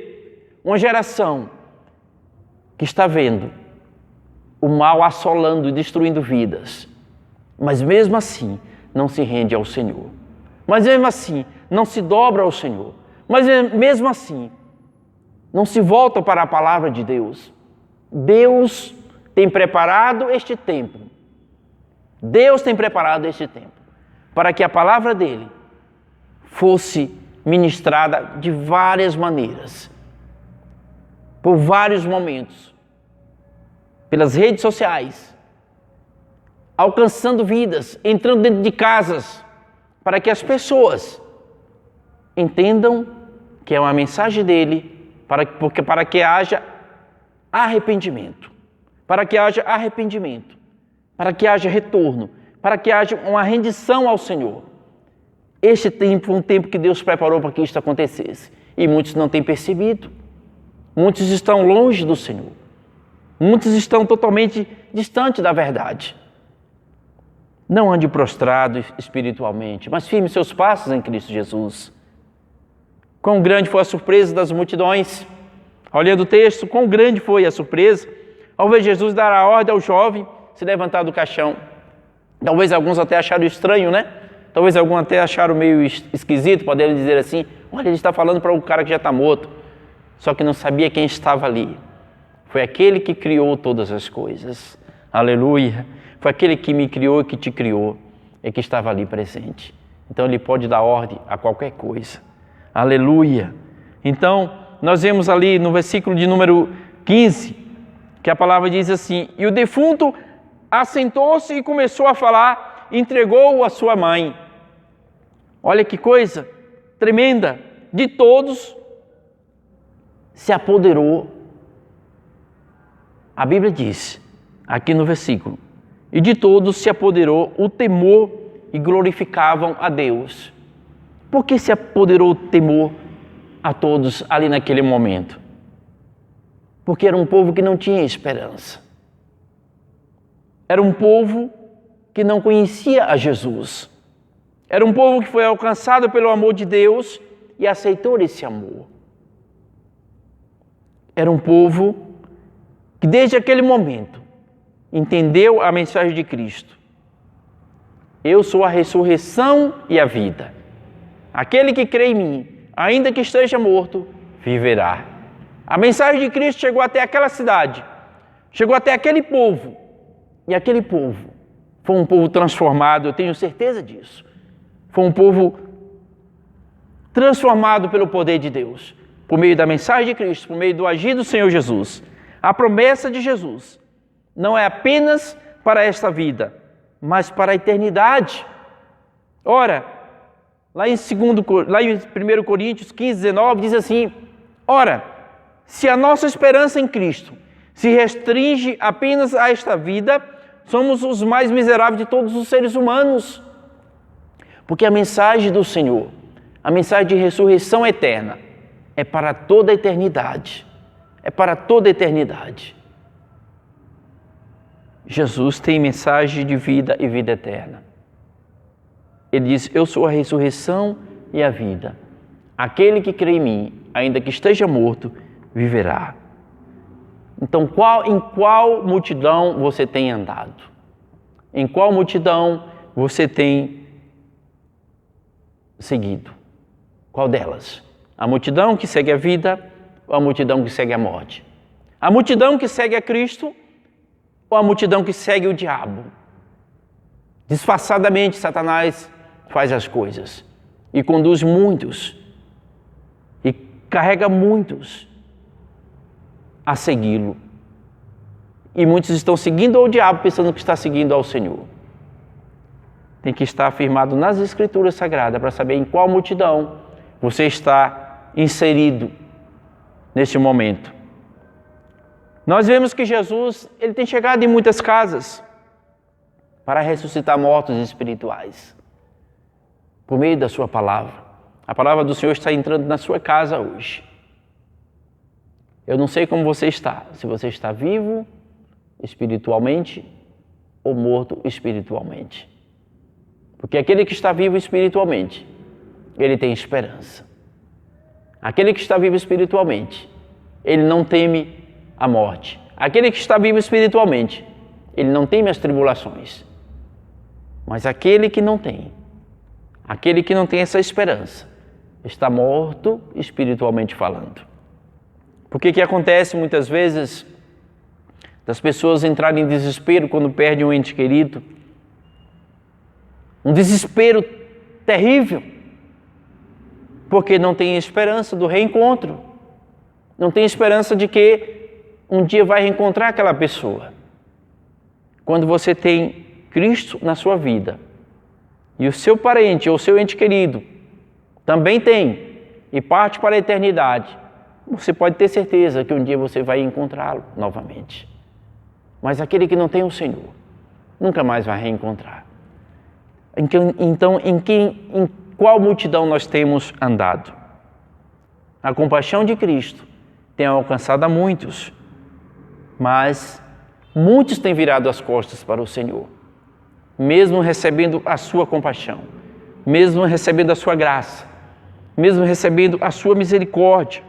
Uma geração que está vendo o mal assolando e destruindo vidas. Mas mesmo assim, não se rende ao Senhor. Mas mesmo assim, não se dobra ao Senhor. Mas mesmo assim, não se volta para a palavra de Deus. Deus tem preparado este tempo. Deus tem preparado este tempo para que a palavra dele fosse ministrada de várias maneiras, por vários momentos, pelas redes sociais, alcançando vidas, entrando dentro de casas, para que as pessoas entendam que é uma mensagem dele, para que haja arrependimento, para que haja retorno, para que haja uma rendição ao Senhor. Este tempo foi um tempo que Deus preparou para que isto acontecesse, e muitos não têm percebido, muitos estão longe do Senhor, muitos estão totalmente distantes da verdade. Não ande prostrado espiritualmente, mas firme seus passos em Cristo Jesus. Quão grande foi a surpresa das multidões. Olhando o texto, quão grande foi a surpresa ao ver Jesus dar a ordem ao jovem se levantar do caixão. Talvez alguns até acharam estranho, né? Talvez alguns até acharam meio esquisito, podendo dizer assim, olha, ele está falando para um cara que já está morto. Só que não sabia quem estava ali. Foi aquele que criou todas as coisas. Aleluia. Foi aquele que me criou e que te criou, e que estava ali presente. Então ele pode dar ordem a qualquer coisa. Aleluia. Então, nós vemos ali no versículo de número 15, que a palavra diz assim, e o defunto assentou-se e começou a falar, entregou-o à sua mãe. Olha que coisa tremenda. De todos se apoderou. A Bíblia diz, aqui no versículo, e de todos se apoderou o temor e glorificavam a Deus. Por que se apoderou o temor a todos ali naquele momento? Porque era um povo que não tinha esperança. Era um povo que não conhecia a Jesus. Era um povo que foi alcançado pelo amor de Deus e aceitou esse amor. Era um povo que desde aquele momento entendeu a mensagem de Cristo. Eu sou a ressurreição e a vida. Aquele que crê em mim, ainda que esteja morto, viverá. A mensagem de Cristo chegou até aquela cidade, chegou até aquele povo. E aquele povo foi um povo transformado, eu tenho certeza disso. Foi um povo transformado pelo poder de Deus, por meio da mensagem de Cristo, por meio do agir do Senhor Jesus. A promessa de Jesus não é apenas para esta vida, mas para a eternidade. Ora, lá em 1 Coríntios 15, 19, diz assim, ora, se a nossa esperança em Cristo se restringe apenas a esta vida, somos os mais miseráveis de todos os seres humanos. Porque a mensagem do Senhor, a mensagem de ressurreição eterna, é para toda a eternidade. É para toda a eternidade. Jesus tem mensagem de vida e vida eterna. Ele diz: eu sou a ressurreição e a vida. Aquele que crê em mim, ainda que esteja morto, viverá. Então, em qual multidão você tem andado? Em qual multidão você tem seguido? Qual delas? A multidão que segue a vida ou a multidão que segue a morte? A multidão que segue a Cristo ou a multidão que segue o diabo? Disfarçadamente, Satanás faz as coisas e conduz muitos e carrega muitos a segui-lo. E muitos estão seguindo ao diabo pensando que está seguindo ao Senhor. Tem que estar afirmado nas Escrituras Sagradas para saber em qual multidão você está inserido neste momento. Nós vemos que Jesus, ele tem chegado em muitas casas para ressuscitar mortos espirituais por meio da sua palavra. A palavra do Senhor está entrando na sua casa hoje. Eu não sei como você está, se você está vivo espiritualmente ou morto espiritualmente. Porque aquele que está vivo espiritualmente, ele tem esperança. Aquele que está vivo espiritualmente, ele não teme a morte. Aquele que está vivo espiritualmente, ele não teme as tribulações. Mas aquele que não tem essa esperança, está morto espiritualmente falando. Porque que acontece muitas vezes das pessoas entrarem em desespero quando perdem um ente querido? Um desespero terrível, porque não tem esperança do reencontro, não tem esperança de que um dia vai reencontrar aquela pessoa. Quando você tem Cristo na sua vida e o seu parente ou o seu ente querido também tem e parte para a eternidade, você pode ter certeza que um dia você vai encontrá-lo novamente. Mas aquele que não tem o Senhor, nunca mais vai reencontrar. Então, em qual multidão nós temos andado? A compaixão de Cristo tem alcançado a muitos, mas muitos têm virado as costas para o Senhor, mesmo recebendo a sua compaixão, mesmo recebendo a sua graça, mesmo recebendo a sua misericórdia,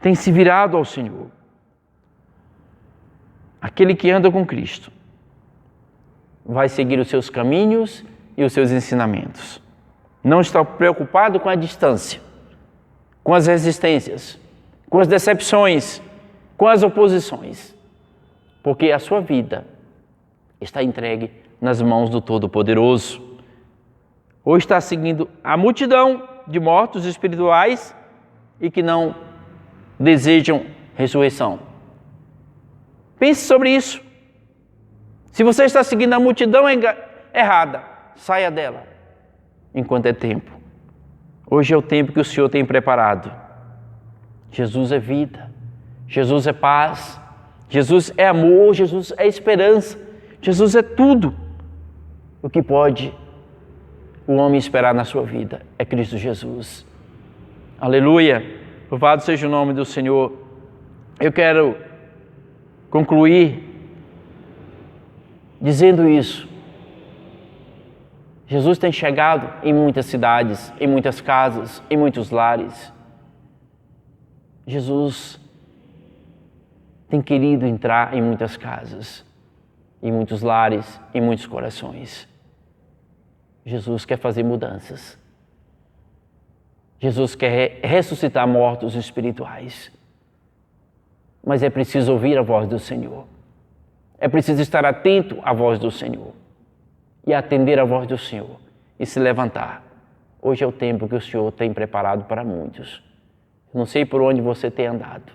tem se virado ao Senhor. Aquele que anda com Cristo vai seguir os seus caminhos e os seus ensinamentos. Não está preocupado com a distância, com as resistências, com as decepções, com as oposições, porque a sua vida está entregue nas mãos do Todo-Poderoso. Ou está seguindo a multidão de mortos espirituais e que não desejam ressurreição. Pense sobre isso. Se você está seguindo a multidão errada, saia dela enquanto é tempo. Hoje é o tempo que o Senhor tem preparado. Jesus é vida, Jesus é paz, Jesus é amor, Jesus é esperança, Jesus é tudo. O que pode o homem esperar na sua vida é Cristo Jesus. Aleluia! Louvado seja o nome do Senhor. Eu quero concluir dizendo isso. Jesus tem chegado em muitas cidades, em muitas casas, em muitos lares. Jesus tem querido entrar em muitas casas, em muitos lares, em muitos corações. Jesus quer fazer mudanças. Jesus quer ressuscitar mortos espirituais. Mas é preciso ouvir a voz do Senhor. É preciso estar atento à voz do Senhor. E atender a voz do Senhor. E se levantar. Hoje é o tempo que o Senhor tem preparado para muitos. Eu não sei por onde você tem andado.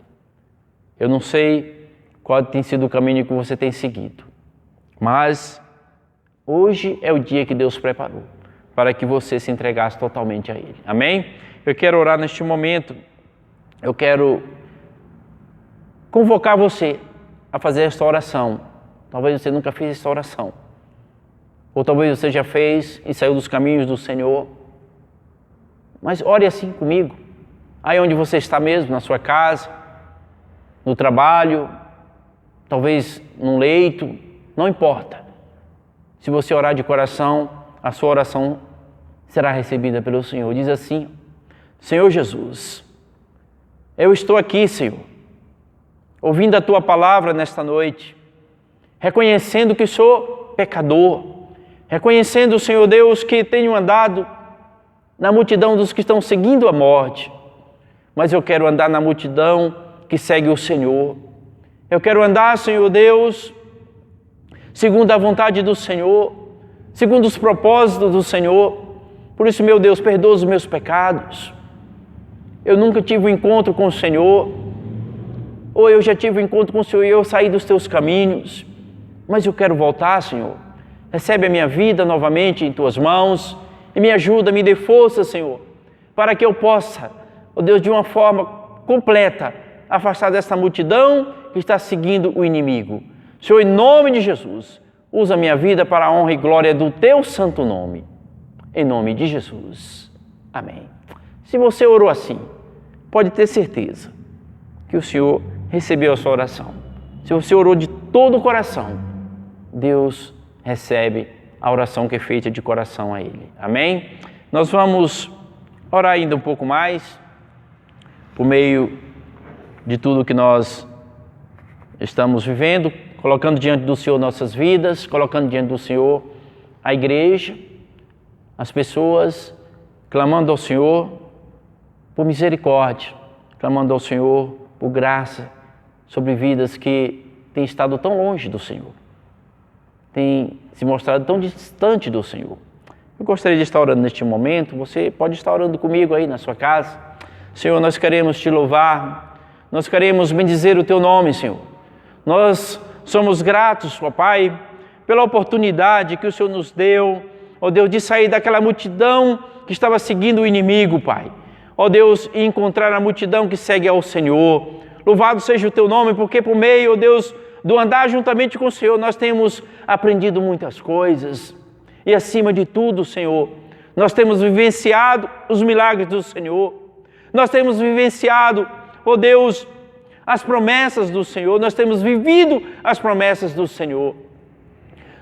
Eu não sei qual tem sido o caminho que você tem seguido. Mas hoje é o dia que Deus preparou para que você se entregasse totalmente a Ele. Amém? Eu quero orar neste momento. Eu quero convocar você a fazer esta oração. Talvez você nunca fez esta oração. Ou talvez você já fez e saiu dos caminhos do Senhor. Mas ore assim comigo. Aí onde você está mesmo, na sua casa, no trabalho, talvez num leito, não importa. Se você orar de coração, a sua oração será recebida pelo Senhor. Diz assim: Senhor Jesus, eu estou aqui, Senhor, ouvindo a Tua palavra nesta noite, reconhecendo que sou pecador, reconhecendo, Senhor Deus, que tenho andado na multidão dos que estão seguindo a morte, mas eu quero andar na multidão que segue o Senhor. Eu quero andar, Senhor Deus, segundo a vontade do Senhor, segundo os propósitos do Senhor. Por isso, meu Deus, perdoa os meus pecados. Eu nunca tive um encontro com o Senhor, ou eu já tive um encontro com o Senhor e eu saí dos Teus caminhos, mas eu quero voltar, Senhor. Recebe a minha vida novamente em Tuas mãos e me ajuda, me dê força, Senhor, para que eu possa, ó Deus, de uma forma completa, afastar desta multidão que está seguindo o inimigo. Senhor, em nome de Jesus, usa a minha vida para a honra e glória do Teu santo nome. Em nome de Jesus. Amém. Se você orou assim, pode ter certeza que o Senhor recebeu a sua oração. Se você orou de todo o coração, Deus recebe a oração que é feita de coração a Ele. Amém? Nós vamos orar ainda um pouco mais, por meio de tudo que nós estamos vivendo, colocando diante do Senhor nossas vidas, colocando diante do Senhor a igreja, as pessoas, clamando ao Senhor por misericórdia, clamando ao Senhor por graça sobre vidas que têm estado tão longe do Senhor, têm se mostrado tão distante do Senhor. Eu gostaria de estar orando neste momento. Você pode estar orando comigo aí na sua casa. Senhor, nós queremos Te louvar, nós queremos bendizer o Teu nome, Senhor. Nós somos gratos, ó Pai, pela oportunidade que o Senhor nos deu, ó Deus, de sair daquela multidão que estava seguindo o inimigo, Pai. Ó Deus, e encontrar a multidão que segue ao Senhor. Louvado seja o Teu nome, porque por meio, ó Deus, do andar juntamente com o Senhor, nós temos aprendido muitas coisas. E acima de tudo, Senhor, nós temos vivenciado os milagres do Senhor. Nós temos vivenciado, ó Deus, as promessas do Senhor. Nós temos vivido as promessas do Senhor.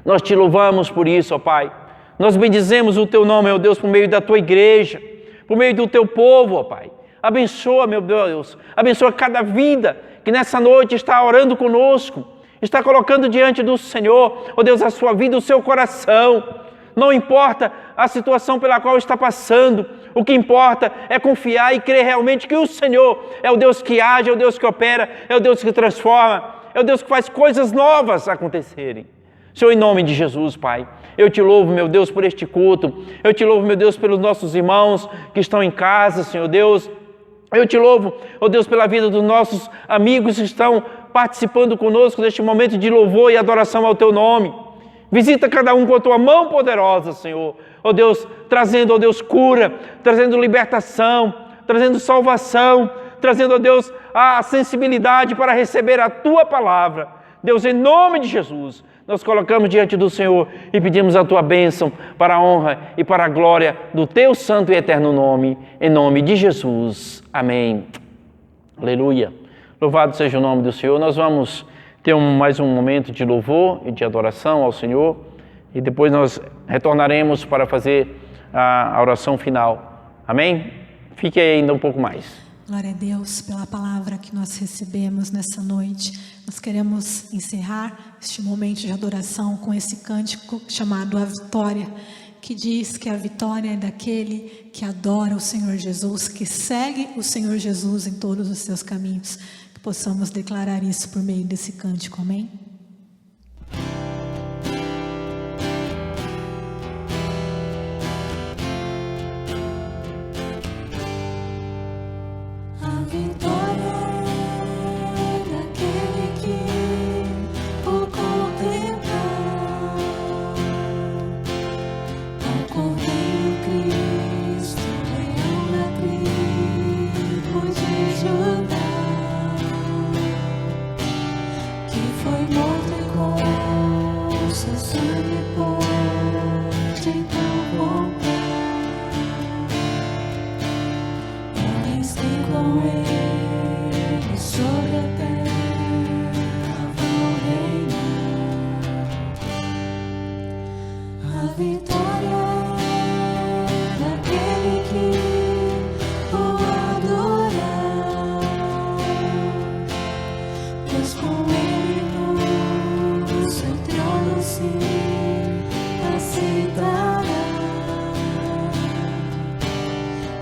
Nós Te louvamos por isso, ó Pai. Nós bendizemos o Teu nome, ó Deus, por meio da Tua igreja, por meio do Teu povo, ó Pai. Abençoa, meu Deus, abençoa cada vida que nessa noite está orando conosco, está colocando diante do Senhor, ó Deus, a sua vida, o seu coração. Não importa a situação pela qual está passando, o que importa é confiar e crer realmente que o Senhor é o Deus que age, é o Deus que opera, é o Deus que transforma, é o Deus que faz coisas novas acontecerem. Senhor, em nome de Jesus, Pai, eu Te louvo, meu Deus, por este culto. Eu Te louvo, meu Deus, pelos nossos irmãos que estão em casa, Senhor Deus. Eu Te louvo, ó Deus, pela vida dos nossos amigos que estão participando conosco neste momento de louvor e adoração ao Teu nome. Visita cada um com a Tua mão poderosa, Senhor. Ó Deus, trazendo, ó Deus, cura, trazendo libertação, trazendo salvação, trazendo, ó Deus, a sensibilidade para receber a Tua palavra. Deus, em nome de Jesus, nós colocamos diante do Senhor e pedimos a Tua bênção para a honra e para a glória do Teu santo e eterno nome, em nome de Jesus. Amém. Aleluia. Louvado seja o nome do Senhor. Nós vamos ter mais um momento de louvor e de adoração ao Senhor e depois nós retornaremos para fazer a oração final. Amém? Fique aí ainda um pouco mais. Glória a Deus pela palavra que nós recebemos nessa noite. Nós queremos encerrar este momento de adoração com esse cântico chamado A Vitória, que diz que a vitória é daquele que adora o Senhor Jesus, que segue o Senhor Jesus em todos os seus caminhos. Que possamos declarar isso por meio desse cântico, amém? seu sangue pode então comprar. Homens que com ele sobre a terra vão reinar. A vitória é daquele que o adorar, pois com ele no seu trono se aceitará.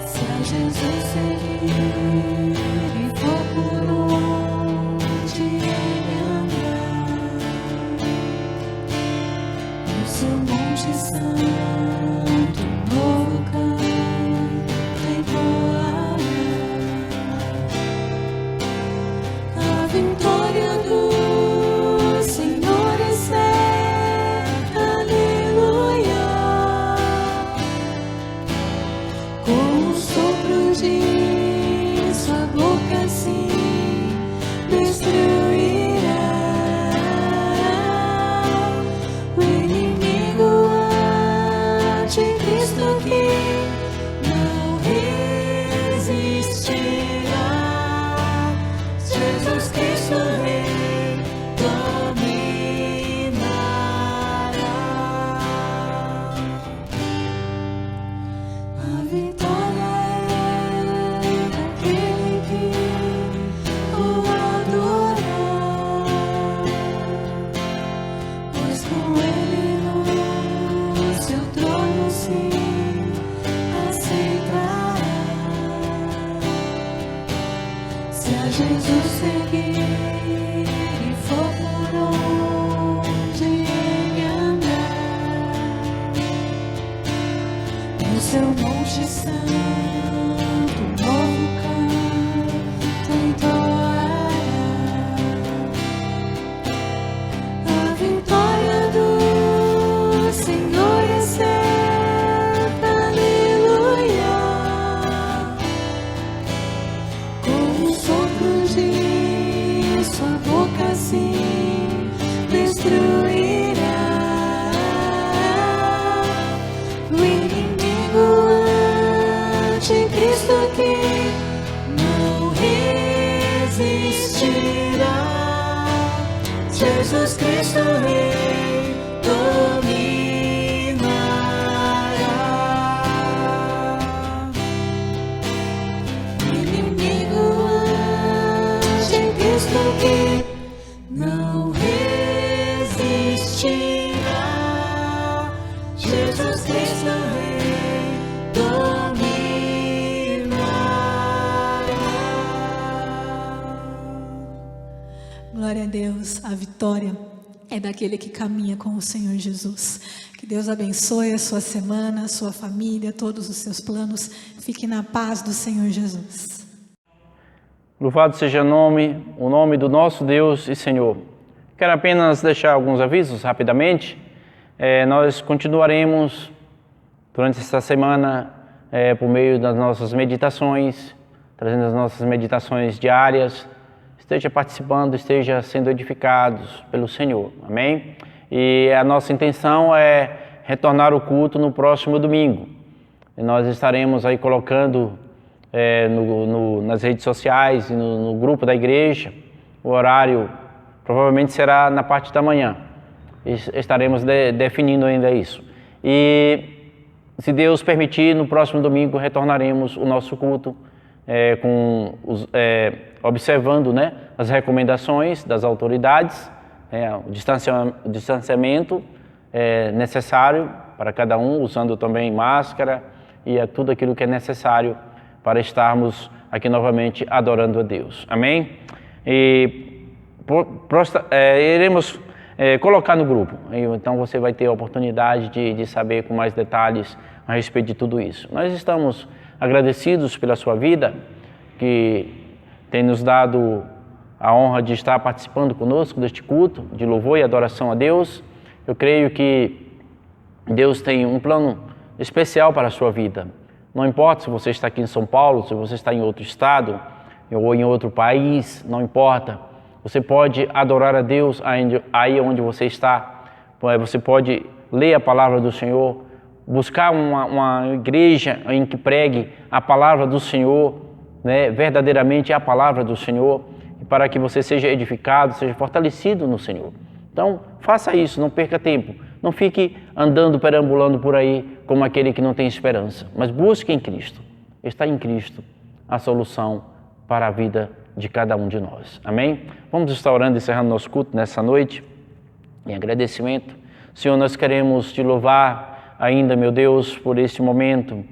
Se a Jesus seguir e for por onde ele andar, no seu monte santo, novo canto entoará. A vitória do Senhor é certa, aleluia. Com o sopro de sua boca sim destruirá o inimigo anticristo que não resistirá. Jesus Cristo Rei dominará. A vitória é daquele que o adorar, pois com ele no seu trono se aceitará. Se a Jesus seguir e for por onde ele andar, no seu monte santo, novo canto entoará. A vitória do Senhor é certa, aleluia. Com o sopro de sua boca sim destruirá o inimigo anticristo que não resistirá. Jesus Cristo Rei dominará. O inimigo anticristo que não resistirá. Jesus Cristo Rei dominará. Glória a Deus, a vitória é daquele que caminha com o Senhor Jesus. Que Deus abençoe a sua semana, a sua família, todos os seus planos. Fique na paz do Senhor Jesus. Louvado seja o nome do nosso Deus e Senhor. Quero apenas deixar alguns avisos rapidamente. Nós continuaremos durante esta semana por meio das nossas meditações, trazendo as nossas meditações diárias. Esteja participando, esteja sendo edificados pelo Senhor. Amém? E a nossa intenção é retornar o culto no próximo domingo. E nós estaremos aí colocando nas redes sociais e no grupo da igreja. O horário provavelmente será na parte da manhã. Estaremos definindo ainda isso. E se Deus permitir, no próximo domingo retornaremos o nosso culto observando, né, as recomendações das autoridades, o distanciamento necessário para cada um, usando também máscara e tudo aquilo que é necessário para estarmos aqui novamente adorando a Deus. Amém? E iremos colocar no grupo. Então você vai ter a oportunidade de saber com mais detalhes a respeito de tudo isso. Nós estamos agradecidos pela sua vida, que tem nos dado a honra de estar participando conosco deste culto de louvor e adoração a Deus. Eu creio que Deus tem um plano especial para a sua vida. Não importa se você está aqui em São Paulo, se você está em outro estado ou em outro país, não importa. Você pode adorar a Deus aí onde você está, Você pode ler a palavra do Senhor, buscar uma igreja em que pregue a palavra do Senhor, né? Verdadeiramente a palavra do Senhor, para que você seja edificado, seja fortalecido no Senhor. Então, faça isso, não perca tempo. Não fique andando, perambulando por aí como aquele que não tem esperança, mas busque em Cristo. Está em Cristo a solução para a vida de cada um de nós. Amém? Vamos estar orando, encerrando nosso culto nessa noite, em agradecimento. Senhor, nós queremos te louvar ainda, meu Deus, por este momento,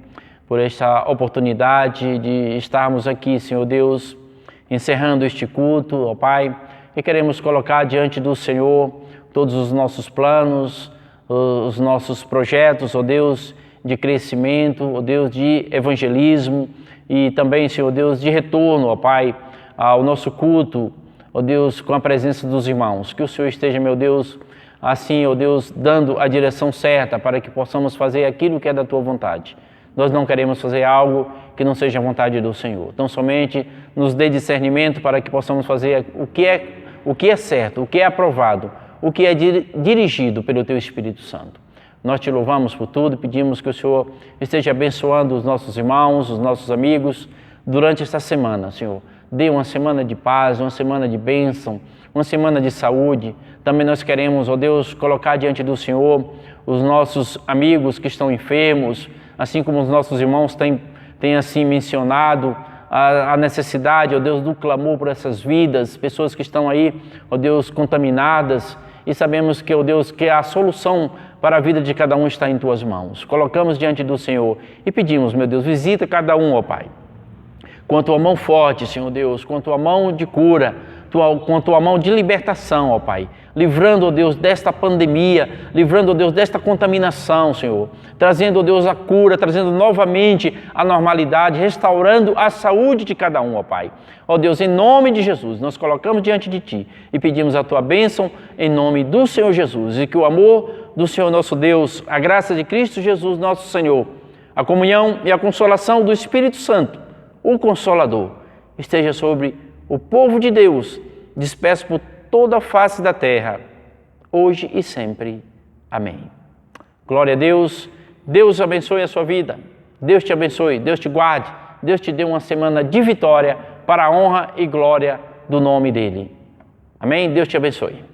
por esta oportunidade de estarmos aqui, Senhor Deus, encerrando este culto, ó Pai, e queremos colocar diante do Senhor todos os nossos planos, os nossos projetos, ó Deus, de crescimento, ó Deus, de evangelismo e também, Senhor Deus, de retorno, ó Pai, ao nosso culto, ó Deus, com a presença dos irmãos. Que o Senhor esteja, meu Deus, assim, ó Deus, dando a direção certa para que possamos fazer aquilo que é da Tua vontade. Nós não queremos fazer algo que não seja a vontade do Senhor. Então, somente nos dê discernimento para que possamos fazer o que é certo, o que é aprovado, o que é dirigido pelo Teu Espírito Santo. Nós te louvamos por tudo e pedimos que o Senhor esteja abençoando os nossos irmãos, os nossos amigos, durante esta semana, Senhor. Dê uma semana de paz, uma semana de bênção, uma semana de saúde. Também nós queremos, ó Deus, colocar diante do Senhor os nossos amigos que estão enfermos, assim como os nossos irmãos têm assim mencionado a necessidade, ó Deus, do clamor por essas vidas, pessoas que estão aí, ó Deus, contaminadas, e sabemos que, ó Deus, que a solução para a vida de cada um está em Tuas mãos. Colocamos diante do Senhor e pedimos, meu Deus, visita cada um, ó Pai, com a Tua mão forte, Senhor Deus, com a Tua mão de cura, com a Tua mão de libertação, ó Pai, livrando, ó Deus, desta pandemia, livrando, ó Deus, desta contaminação, Senhor, trazendo, ó Deus, a cura, trazendo novamente a normalidade, restaurando a saúde de cada um, ó Pai. Ó Deus, em nome de Jesus, nós colocamos diante de Ti e pedimos a Tua bênção em nome do Senhor Jesus, e que o amor do Senhor nosso Deus, a graça de Cristo Jesus nosso Senhor, a comunhão e a consolação do Espírito Santo, o Consolador, esteja sobre o povo de Deus, disperso por toda a face da terra, hoje e sempre. Amém. Glória a Deus. Deus abençoe a sua vida. Deus te abençoe, Deus te guarde, Deus te dê uma semana de vitória para a honra e glória do nome dEle. Amém? Deus te abençoe.